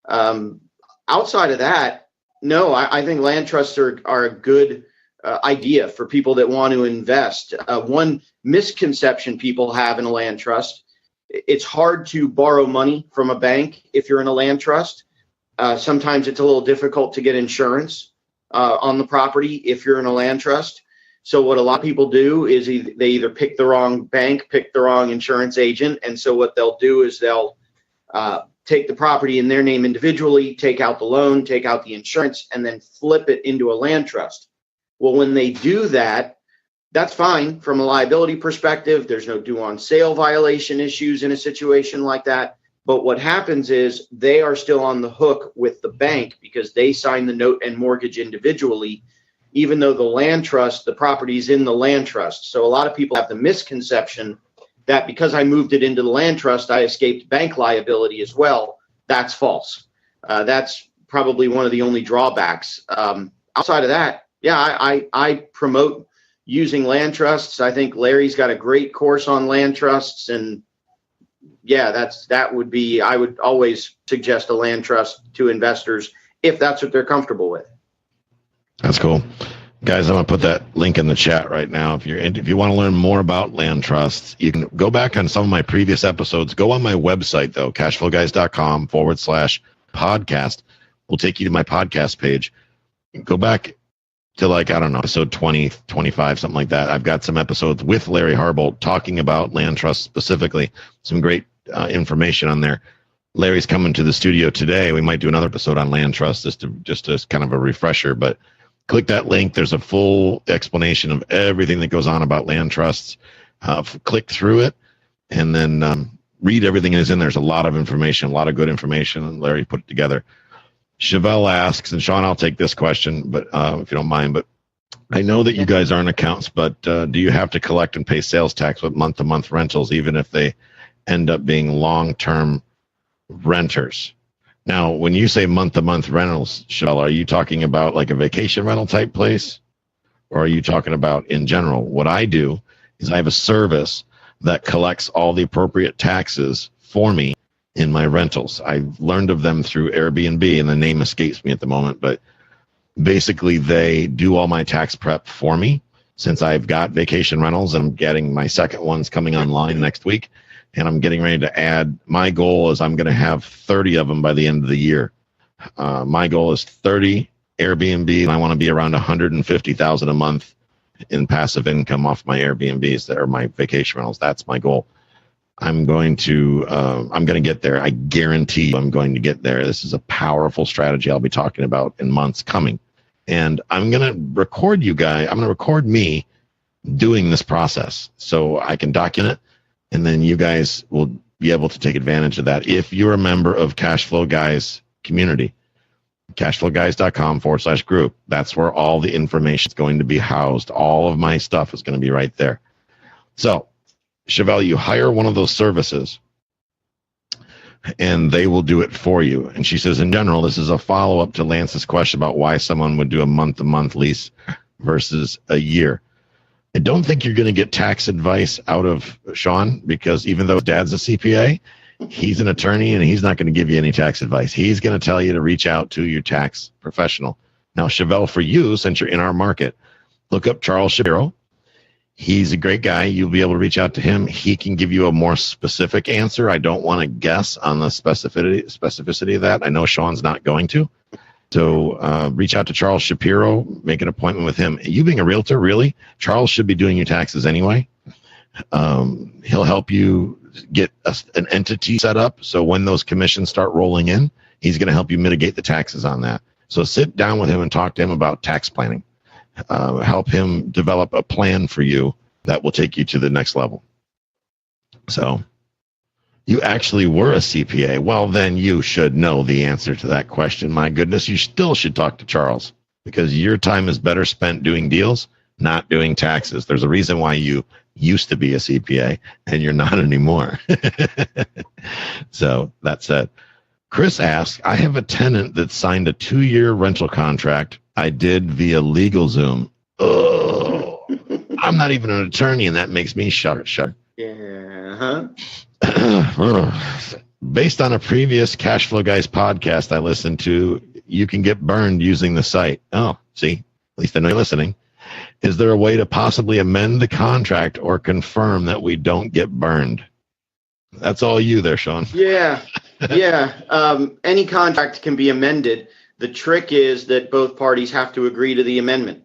Outside of that, no, I think land trusts are a good idea for people that want to invest. One misconception people have in a land trust: it's hard to borrow money from a bank if you're in a land trust. Sometimes it's a little difficult to get insurance on the property if you're in a land trust. So what a lot of people do is they either pick the wrong bank, pick the wrong insurance agent. And so what they'll do is they'll take the property in their name individually, take out the loan, take out the insurance, and then flip it into a land trust. Well, when they do that, that's fine from a liability perspective. There's no due on sale violation issues in a situation like that. But what happens is they are still on the hook with the bank because they sign the note and mortgage individually, even though the property is in the land trust. So a lot of people have the misconception that because I moved it into the land trust, I escaped bank liability as well. That's false. That's probably one of the only drawbacks. Outside of that, yeah, I promote using land trusts. I think Larry's got a great course on land trusts, and yeah, I would always suggest a land trust to investors if that's what they're comfortable with. That's cool. Guys, I'm going to put that link in the chat right now. If you want to learn more about land trusts, you can go back on some of my previous episodes. Go on my website, though, cashflowguys.com/podcast. We'll take you to my podcast page. Go back to episode 20, 25, something like that. I've got some episodes with Larry Harbolt talking about land trusts specifically. Some great information on there. Larry's coming to the studio today. We might do another episode on land trusts just as kind of a refresher, but click that link. There's a full explanation of everything that goes on about land trusts. Click through it and then read everything that's in there. There's a lot of information, a lot of good information, and Larry put it together. Chevelle asks, and Shawn, I'll take this question, but if you don't mind, but I know that you guys aren't accountants, but do you have to collect and pay sales tax with month-to-month rentals, even if they end up being long-term renters? Now, when you say month-to-month rentals, Chevelle, are you talking about like a vacation rental type place, or are you talking about in general? What I do is I have a service that collects all the appropriate taxes for me in my rentals. I've learned of them through Airbnb, and the name escapes me at the moment, but basically they do all my tax prep for me. Since I've got vacation rentals, I'm getting my second ones coming online next week, and I'm getting ready to add. My goal is I'm going to have 30 of them by the end of the year. My goal is 30 Airbnb, and I want to be around $150,000 a month in passive income off my Airbnbs that are my vacation rentals. That's my goal. I'm going to get there. I guarantee you I'm going to get there. This is a powerful strategy I'll be talking about in months coming. And I'm going to record you guys. I'm going to record me doing this process so I can document it. And then you guys will be able to take advantage of that. If you're a member of CashFlow Guys community, cashflowguys.com/group. That's where all the information is going to be housed. All of my stuff is going to be right there. So, Chevelle, you hire one of those services and they will do it for you. And she says, in general, this is a follow-up to Lance's question about why someone would do a month-to-month lease versus a year. I don't think you're going to get tax advice out of Shawn, because even though his dad's a CPA, he's an attorney and he's not going to give you any tax advice. He's going to tell you to reach out to your tax professional. Now, Chevelle, for you, since you're in our market, look up Charles Shapiro. He's a great guy. You'll be able to reach out to him. He can give you a more specific answer. I don't want to guess on the specificity of that. I know Shawn's not going to. So reach out to Charles Shapiro, make an appointment with him. You being a realtor, really, Charles should be doing your taxes anyway. He'll help you get an entity set up. So when those commissions start rolling in, he's going to help you mitigate the taxes on that. So sit down with him and talk to him about tax planning. Help him develop a plan for you that will take you to the next level. So you actually were a CPA. Well, then you should know the answer to that question. My goodness, you still should talk to Charles, because your time is better spent doing deals, not doing taxes. There's a reason why you used to be a CPA and you're not anymore. So that said, Chris asks, I have a tenant that signed a 2-year rental contract I did via LegalZoom. Oh, I'm not even an attorney, and that makes me shudder. Yeah. Based on a previous CashFlow Guys podcast I listened to, you can get burned using the site. Oh, see, at least I know you're listening. Is there a way to possibly amend the contract or confirm that we don't get burned? That's all you there, Shawn. Yeah. Any contract can be amended. The trick is that both parties have to agree to the amendment.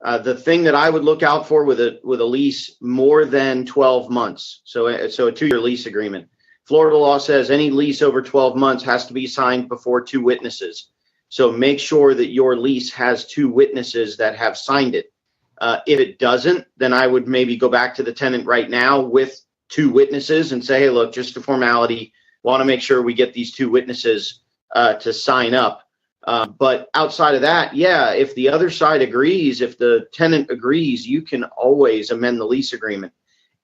The thing that I would look out for with a lease more than 12 months, so a 2-year lease agreement. Florida law says any lease over 12 months has to be signed before 2 witnesses. So make sure that your lease has 2 witnesses that have signed it. If it doesn't, then I would maybe go back to the tenant right now with 2 witnesses and say, hey, look, just a formality, want to make sure we get these 2 witnesses to sign up. But outside of that, yeah, if the other side agrees, if the tenant agrees, you can always amend the lease agreement.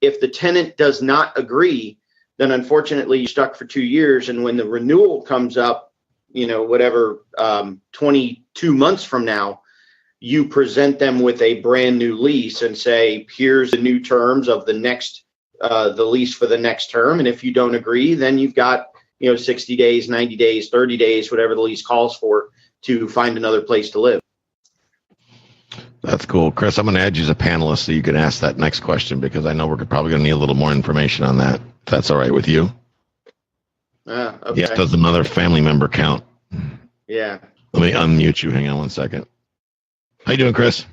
If the tenant does not agree, then unfortunately you're stuck for 2 years. And when the renewal comes up, 22 months from now, you present them with a brand new lease and say, here's the new terms of the lease for the next term. And if you don't agree, then you've got 60 days, 90 days, 30 days, whatever the lease calls for, to find another place to live. That's cool. Chris, I'm going to add you as a panelist so you can ask that next question, because I know we're probably going to need a little more information on that. If that's all right with you. Okay. Yes, does another family member count? Yeah. Let me unmute you. Hang on one second. How you doing, Chris?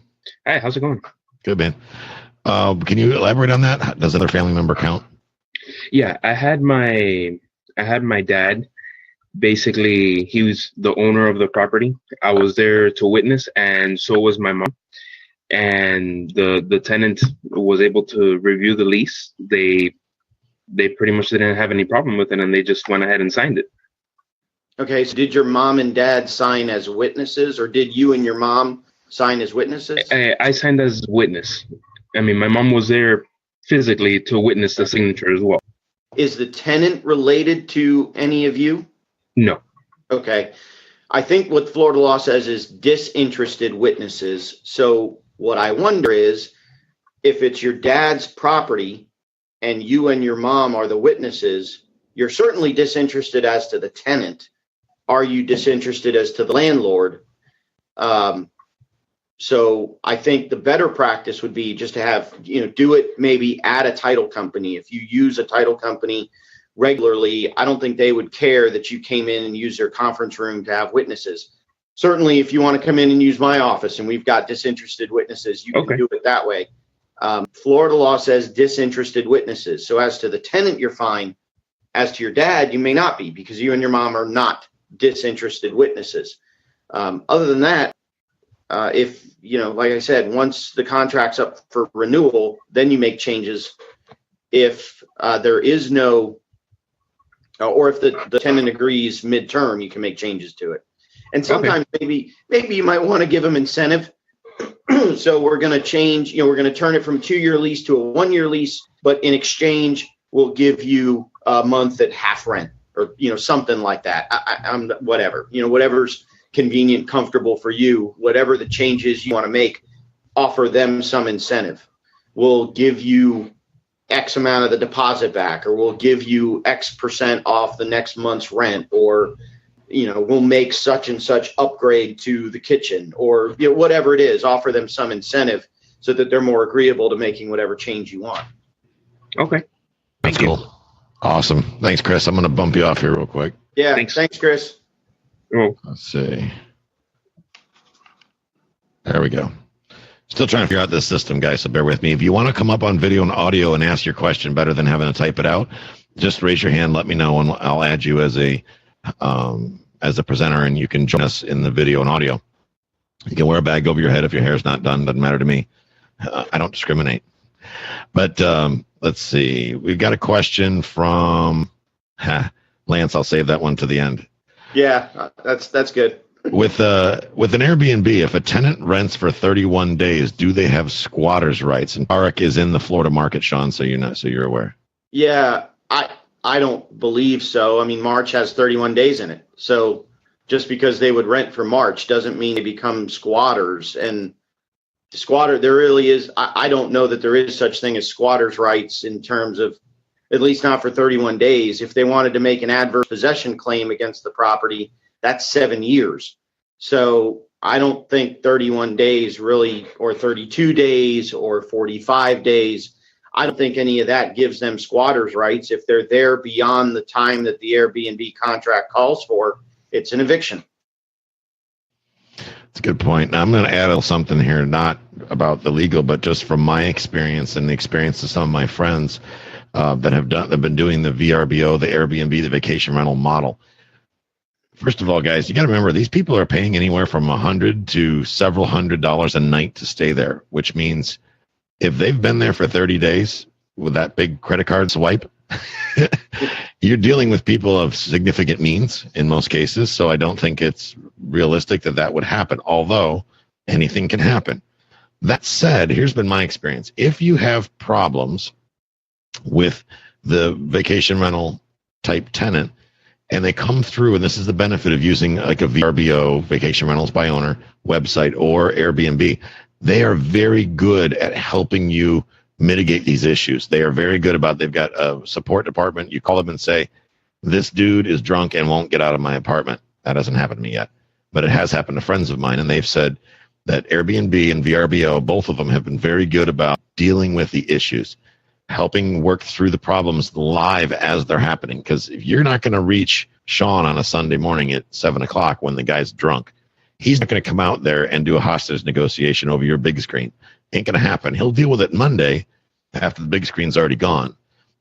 Hey, how's it going? Good, man. Can you elaborate on that? Does another family member count? Yeah, I had my dad. Basically, he was the owner of the property. I was there to witness, and so was my mom. And the tenant was able to review the lease. They pretty much didn't have any problem with it, and they just went ahead and signed it. Okay, so did your mom and dad sign as witnesses, or did you and your mom sign as witnesses? I signed as witness. I mean, my mom was there physically to witness the signature as well. Is the tenant related to any of you? No. Okay. I think what Florida law says is disinterested witnesses. So what I wonder is, if it's your dad's property and you and your mom are the witnesses, you're certainly disinterested as to the tenant. Are you disinterested as to the landlord? So I think the better practice would be just to have, do it maybe at a title company. If you use a title company regularly, I don't think they would care that you came in and used their conference room to have witnesses. Certainly, if you want to come in and use my office and we've got disinterested witnesses, you can do it that way. Florida law says disinterested witnesses. So as to the tenant, you're fine. As to your dad, you may not be, because you and your mom are not disinterested witnesses. Other than that, if, like I said, once the contract's up for renewal, then you make changes. If there is no, or if the tenant agrees midterm, you can make changes to it. And sometimes maybe you might want to give them incentive. So we're going to change, we're going to turn it from a 2-year lease to a 1-year lease, but in exchange, we'll give you a month at half rent or, something like that. I'm whatever, whatever's convenient, comfortable for you, whatever the changes you want to make, offer them some incentive. We'll give you X amount of the deposit back, or we'll give you X percent off the next month's rent, or we'll make such and such upgrade to the kitchen, or whatever it is. Offer them some incentive so that they're more agreeable to making whatever change you want. Okay. That's cool. Awesome. Thanks, Chris. I'm going to bump you off here real quick. Yeah. Thanks, Chris. Oh. Let's see. There we go. Still trying to figure out this system, guys, so bear with me. If you want to come up on video and audio and ask your question better than having to type it out, just raise your hand, let me know, and I'll add you as a presenter, and you can join us in the video and audio. You can wear a bag over your head if your hair's not done. Doesn't matter to me. I don't discriminate. But let's see. We've got a question from Lance. I'll save that one to the end. Yeah, that's good. With an Airbnb, if a tenant rents for 31 days, do they have squatters' rights? And Tarek is in the Florida market, Sean, so you're aware. Yeah, I don't believe so. I mean, March has 31 days in it. So just because they would rent for March doesn't mean they become squatters. And the squatter, there really is, I don't know that there is such thing as squatters' rights in terms of, at least not for 31 days. If they wanted to make an adverse possession claim against the property, that's 7 years. So I don't think 31 days really, or 32 days or 45 days, I don't think any of that gives them squatters' rights. If they're there beyond the time that the Airbnb contract calls for, it's an eviction. That's a good point. Now, I'm going to add something here, not about the legal, but just from my experience and the experience of some of my friends that have been doing the VRBO, the Airbnb, the vacation rental model. First of all, guys, you got to remember, these people are paying anywhere from $100 to several $100s a night to stay there, which means if they've been there for 30 days with that big credit card swipe, you're dealing with people of significant means in most cases. So I don't think it's realistic that would happen, although anything can happen. That said, here's been my experience. If you have problems with the vacation rental type tenant, and they come through, and this is the benefit of using like a VRBO, vacation rentals by owner website, or Airbnb, they are very good at helping you mitigate these issues. They are very good about, they've got a support department. You call them and say, this dude is drunk and won't get out of my apartment. That hasn't happened to me yet, but it has happened to friends of mine. And they've said that Airbnb and VRBO, both of them have been very good about dealing with the issues, helping work through the problems live as they're happening. Because if you're not going to reach Sean on a Sunday morning at 7:00 when the guy's drunk, he's not going to come out there and do a hostage negotiation over your big screen. Ain't going to happen. He'll deal with it Monday after the big screen's already gone.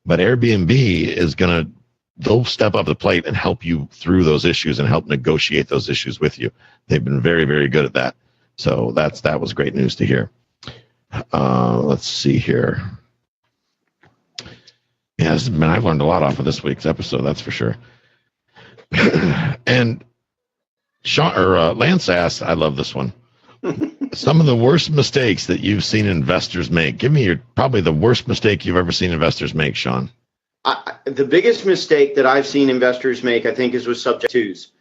But Airbnb is going to, they'll step up the plate and help you through those issues and help negotiate those issues with you. They've been very, very good at that. So that was great news to hear. Let's see here. Yeah, I've learned a lot off of this week's episode, that's for sure. And Sean or Lance asked, I love this one. Some of the worst mistakes that you've seen investors make. Give me probably the worst mistake you've ever seen investors make, Sean. The biggest mistake that I've seen investors make, I think, is with subject twos.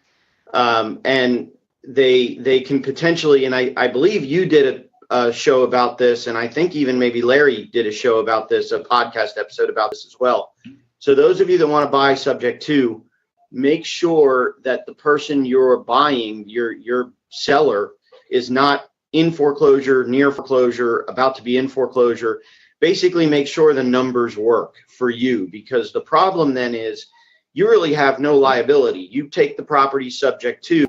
And they can potentially, and I believe you did a show about this, and I think even maybe Larry did a show about this, a podcast episode about this as well. So those of you that want to buy subject to, make sure that the person you're buying, your seller, is not in foreclosure, near foreclosure, about to be in foreclosure. Basically, make sure the numbers work for you, because the problem then is you really have no liability. You take the property subject to,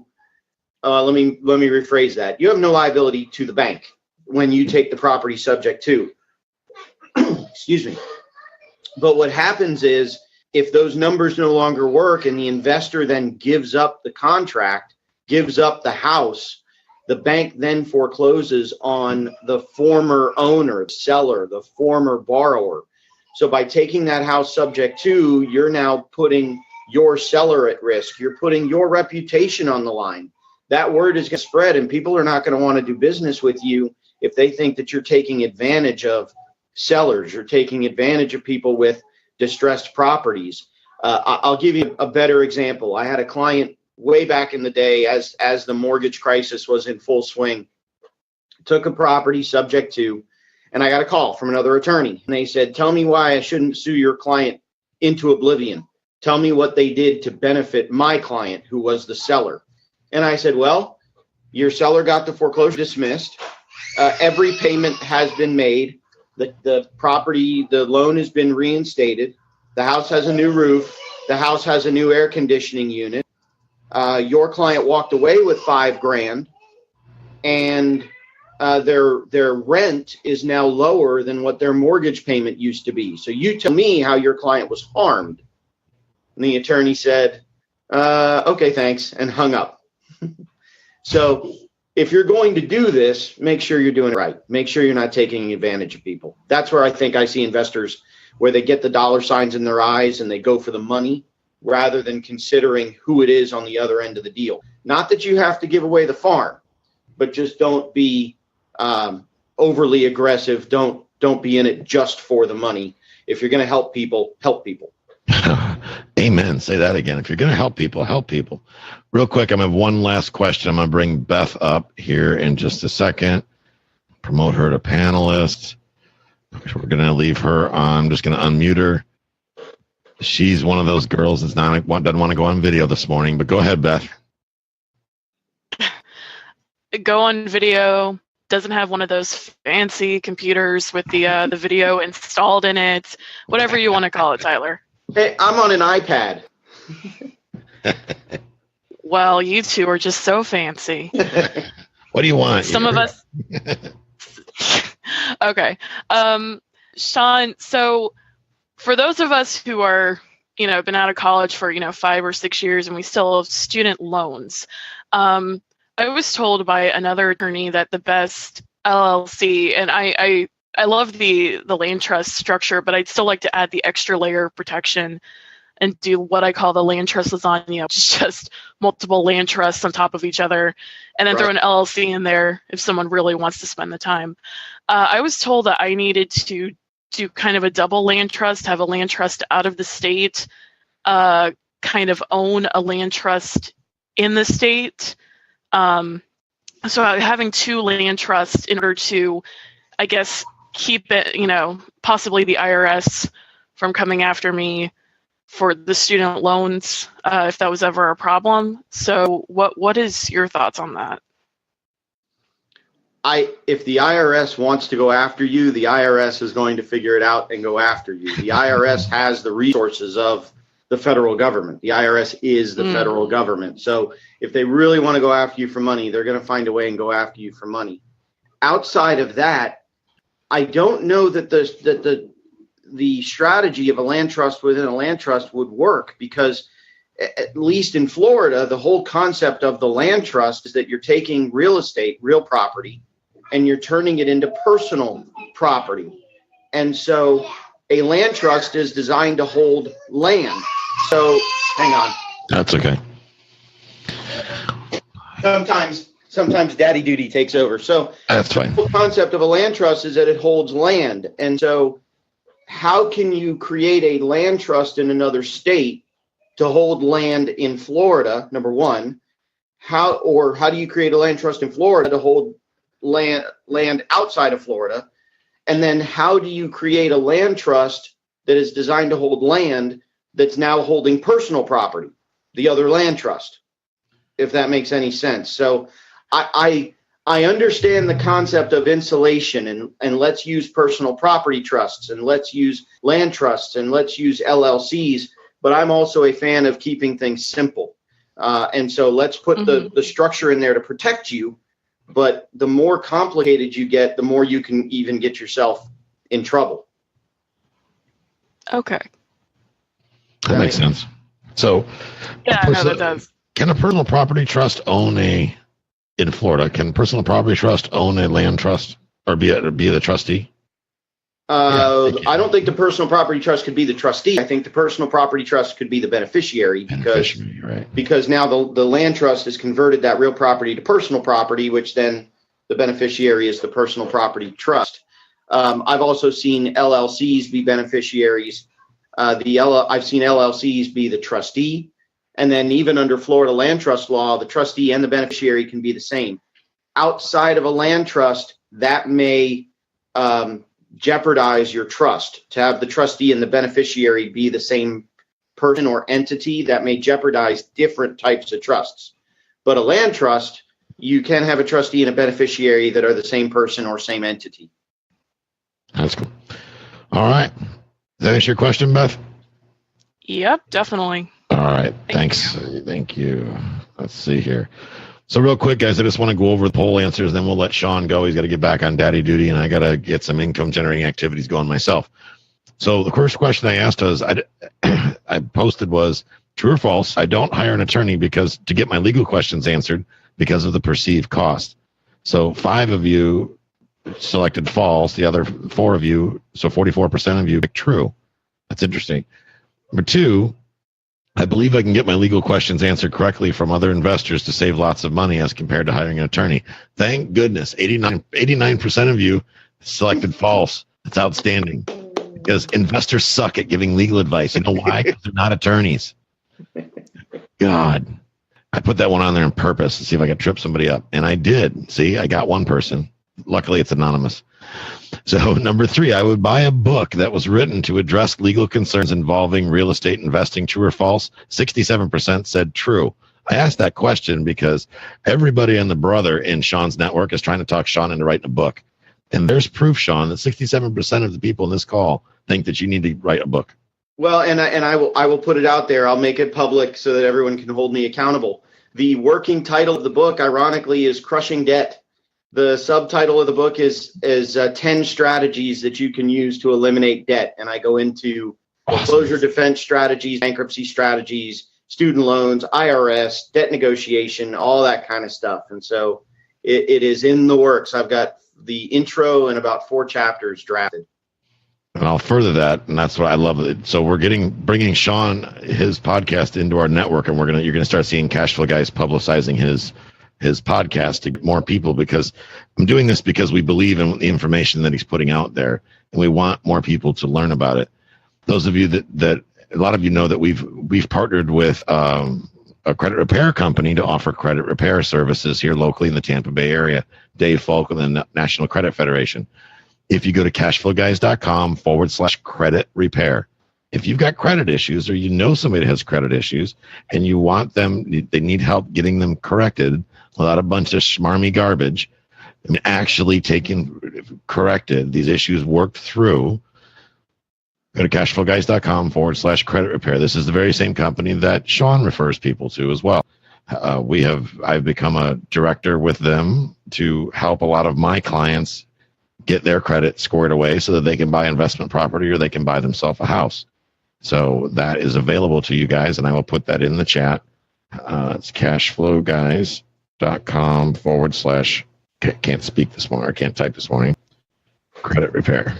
let me rephrase that. You have no liability to the bank when you take the property subject to. Excuse me. But what happens is, if those numbers no longer work and the investor then gives up the contract, gives up the house, the bank then forecloses on the former owner, seller, the former borrower. So by taking that house subject to, you're now putting your seller at risk. You're putting your reputation on the line. that word is going to spread, and people are not going to want to do business with you if they think that you're taking advantage of sellers, you're taking advantage of people with distressed properties. I'll give you a better example. I had a client way back in the day as the mortgage crisis was in full swing, took a property subject to, and I got a call from another attorney, and they said, tell me why I shouldn't sue your client into oblivion. Tell me what they did to benefit my client, who was the seller. And I said, well, your seller got the foreclosure dismissed. Every payment has been made. The property, the loan has been reinstated. The house has a new roof. The house has a new air conditioning unit. Your client walked away with $5,000, and their rent is now lower than what their mortgage payment used to be. So you tell me how your client was harmed. And the attorney said, okay, thanks, and hung up. So if you're going to do this, make sure you're doing it right. Make sure you're not taking advantage of people. That's where I think I see investors where they get the dollar signs in their eyes and they go for the money rather than considering who it is on the other end of the deal. Not that you have to give away the farm, but just don't be overly aggressive. Don't be in it just for the money. If you're going to help people, help people. Amen. Say that again. If you're going to help people, help people. Real quick, I'm going to have one last question. I'm going to bring Beth up here in just a second. Promote her to panelist. We're going to leave her on. I'm just going to unmute her. She's one of those girls that doesn't want to go on video this morning, but go ahead, Beth. Go on video. Doesn't have one of those fancy computers with the video installed in it. Whatever you want to call it, Tyler. Hey, I'm on an iPad. Well, you two are just so fancy. What do you want? Some of us. Okay. Shawn, so for those of us who are, been out of college for, 5 or 6 years and we still have student loans, I was told by another attorney that the best LLC, and I love the land trust structure, but I'd still like to add the extra layer of protection and do what I call the land trust lasagna, which is just multiple land trusts on top of each other, and then throw an LLC in there if someone really wants to spend the time. I was told that I needed to do kind of a double land trust, have a land trust out of the state, kind of own a land trust in the state. So having 2 land trusts in order to, I guess, keep it, possibly the IRS from coming after me for the student loans, if that was ever a problem. So what is your thoughts on that? If the IRS wants to go after you, the IRS is going to figure it out and go after you. The IRS has the resources of the federal government. The IRS is the federal government. So if they really want to go after you for money, they're going to find a way and go after you for money. Outside of that, I don't know that the strategy of a land trust within a land trust would work, because at least in Florida, the whole concept of the land trust is that you're taking real estate, real property, and you're turning it into personal property. And so a land trust is designed to hold land. So hang on. That's okay. Sometimes daddy duty takes over. So that's fine. The whole concept of a land trust is that it holds land. And so how can you create a land trust in another state to hold land in Florida, number one? How do you create a land trust in Florida to hold land outside of Florida? And then how do you create a land trust that is designed to hold land that's now holding personal property, the other land trust, if that makes any sense? So I understand the concept of insulation and let's use personal property trusts and let's use land trusts and let's use LLCs, but I'm also a fan of keeping things simple. And so let's put the structure in there to protect you, but the more complicated you get, the more you can even get yourself in trouble. Okay. That makes sense. So yeah, no, that does. Can a personal property trust in Florida, can personal property trust own a land trust or be the trustee? I don't think the personal property trust could be the trustee. I think the personal property trust could be the beneficiary because now the land trust has converted that real property to personal property, which then the beneficiary is the personal property trust. I've also seen LLCs be beneficiaries. I've seen LLCs be the trustee. And then even under Florida land trust law, the trustee and the beneficiary can be the same. Outside of a land trust, that may jeopardize your trust. To have the trustee and the beneficiary be the same person or entity, that may jeopardize different types of trusts. But a land trust, you can have a trustee and a beneficiary that are the same person or same entity. That's cool. All right. Does that answer your question, Beth? Yep, definitely. All right. Thanks. Thank you. Let's see here. So real quick, guys, I just want to go over the poll answers, then we'll let Shawn go. He's got to get back on daddy duty, and I got to get some income-generating activities going myself. So the first question I asked was, I posted was, true or false, I don't hire an attorney to get my legal questions answered because of the perceived cost. So 5 of you selected false. The other 4 of you, so 44% of you, picked true. That's interesting. Number 2, I believe I can get my legal questions answered correctly from other investors to save lots of money as compared to hiring an attorney. Thank goodness. 89% of you selected false. That's outstanding because investors suck at giving legal advice. You know why? Because they're not attorneys. God. I put that one on there on purpose to see if I could trip somebody up. And I did. See, I got one person. Luckily, it's anonymous. So number 3, I would buy a book that was written to address legal concerns involving real estate investing. True or false? 67% said true. I asked that question because everybody and the brother in Shawn's network is trying to talk Shawn into writing a book. And there's proof, Shawn, that 67% of the people in this call think that you need to write a book. Well, and I will put it out there. I'll make it public so that everyone can hold me accountable. The working title of the book, ironically, is Crushing Debt. The subtitle of the book is 10 strategies that you can use to eliminate debt. And I go into foreclosure defense strategies, bankruptcy strategies, student loans, IRS, debt negotiation, all that kind of stuff. And so it is in the works. I've got the intro and about 4 chapters drafted. And I'll further that, and that's what I love. So we're bringing Shawn, his podcast, into our network, and you're gonna start seeing CashFlow Guys publicizing his podcast to get more people, because I'm doing this because we believe in the information that he's putting out there, and we want more people to learn about it. Those of you that a lot of you know that we've partnered with a credit repair company to offer credit repair services here locally in the Tampa Bay area, Dave Falk and the National Credit Federation. If you go to cashflowguys.com/credit repair, if you've got credit issues or you know somebody that has credit issues and you want them, they need help getting them corrected without a bunch of schmarmy garbage, and actually corrected, these issues worked through, go to cashflowguys.com/credit repair. This is the very same company that Shawn refers people to as well. I've become a director with them to help a lot of my clients get their credit squared away so that they can buy investment property or they can buy themselves a house. So that is available to you guys, and I will put that in the chat. It's cashflowguys.com/ can't speak this morning, or can't type this morning, credit repair.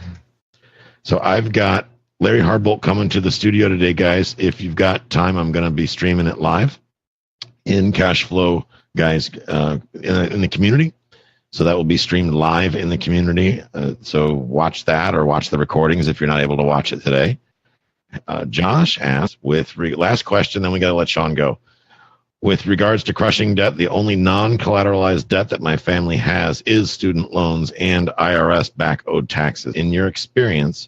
So I've got Larry Hardbolt coming to the studio today, guys. If you've got time, I'm going to be streaming it live in CashFlow Guys in the community. So that will be streamed live in the community. So watch that or watch the recordings if you're not able to watch it today. Josh asked, last question, then we got to let Shawn go. With regards to crushing debt, the only non-collateralized debt that my family has is student loans and IRS back owed taxes. In your experience,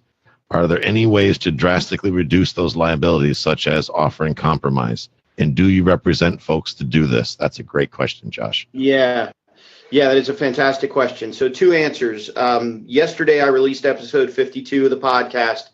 are there any ways to drastically reduce those liabilities, such as offering compromise? And do you represent folks to do this? That's a great question, Josh. Yeah, that is a fantastic question. So 2 answers. Yesterday, I released episode 52 of the podcast,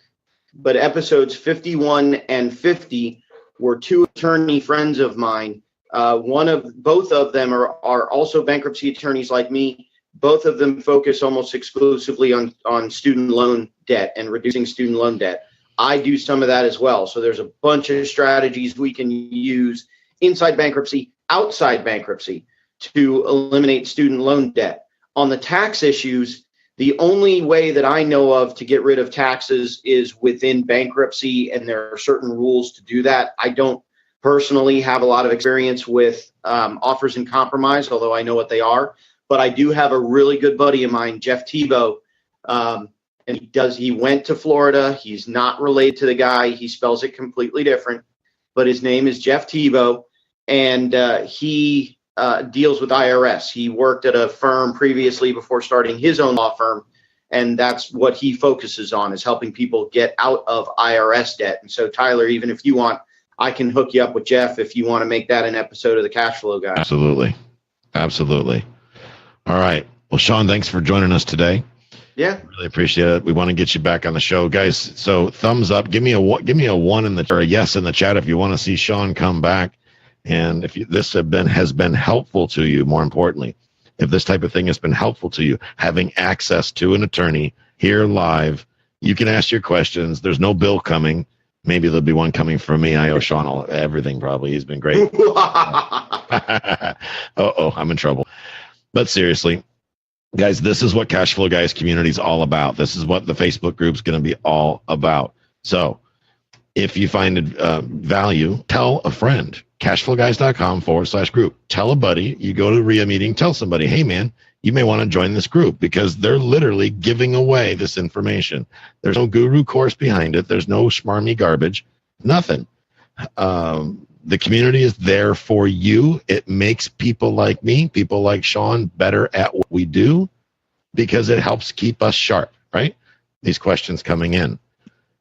but episodes 51 and 50 were 2 attorney friends of mine. Both of them are also bankruptcy attorneys like me. Both of them focus almost exclusively on student loan debt and reducing student loan debt. I do some of that as well. So there's a bunch of strategies we can use inside bankruptcy, outside bankruptcy, to eliminate student loan debt. On the tax issues, The only way that I know of to get rid of taxes is within bankruptcy, and there are certain rules to do that. I don't personally have a lot of experience with offers in compromise, although I know what they are. But I do have a really good buddy of mine, Jeff Tebow, and he went to Florida. He's not related to the guy. He spells it completely different, but his name is Jeff Tebow, and he deals with IRS. He worked at a firm previously before starting his own law firm, and that's what he focuses on, is helping people get out of IRS debt. And so, Tyler, even if you want, I can hook you up with Jeff if you want to make that an episode of the CashFlow Guys. Absolutely. Absolutely. All right. Well, Shawn, thanks for joining us today. Yeah. Really appreciate it. We want to get you back on the show, guys. So thumbs up. Give me a one or a yes in the chat if you want to see Shawn come back. And if this has been helpful to you, more importantly, if this type of thing has been helpful to you, having access to an attorney here live, you can ask your questions. There's no bill coming. Maybe there'll be one coming from me. I owe Shawn everything, probably. He's been great. Uh-oh, I'm in trouble. But seriously, guys, this is what CashFlow Guys community is all about. This is what the Facebook group is going to be all about. So if you find value, tell a friend. CashFlowGuys.com/group. Tell a buddy. You go to a RIA meeting, tell somebody, hey, man, you may want to join this group, because they're literally giving away this information. There's no guru course behind it. There's no schmarmy garbage. Nothing. The community is there for you. It makes people like me, people like Shawn, better at what we do, because it helps keep us sharp, right? These questions coming in.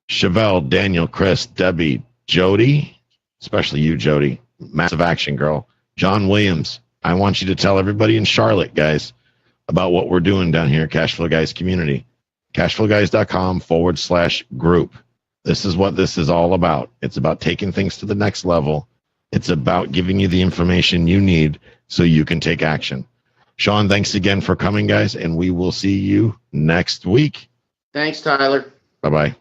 Chevelle, Daniel, Chris, Debbie, Jody, especially you, Jody, massive action girl. John Williams, I want you to tell everybody in Charlotte, guys, about what we're doing down here at CashFlow Guys community. CashFlowGuys.com/group. This is what this is all about. It's about taking things to the next level. It's about giving you the information you need so you can take action. Shawn, thanks again for coming, guys, and we will see you next week. Thanks, Tyler. Bye-bye.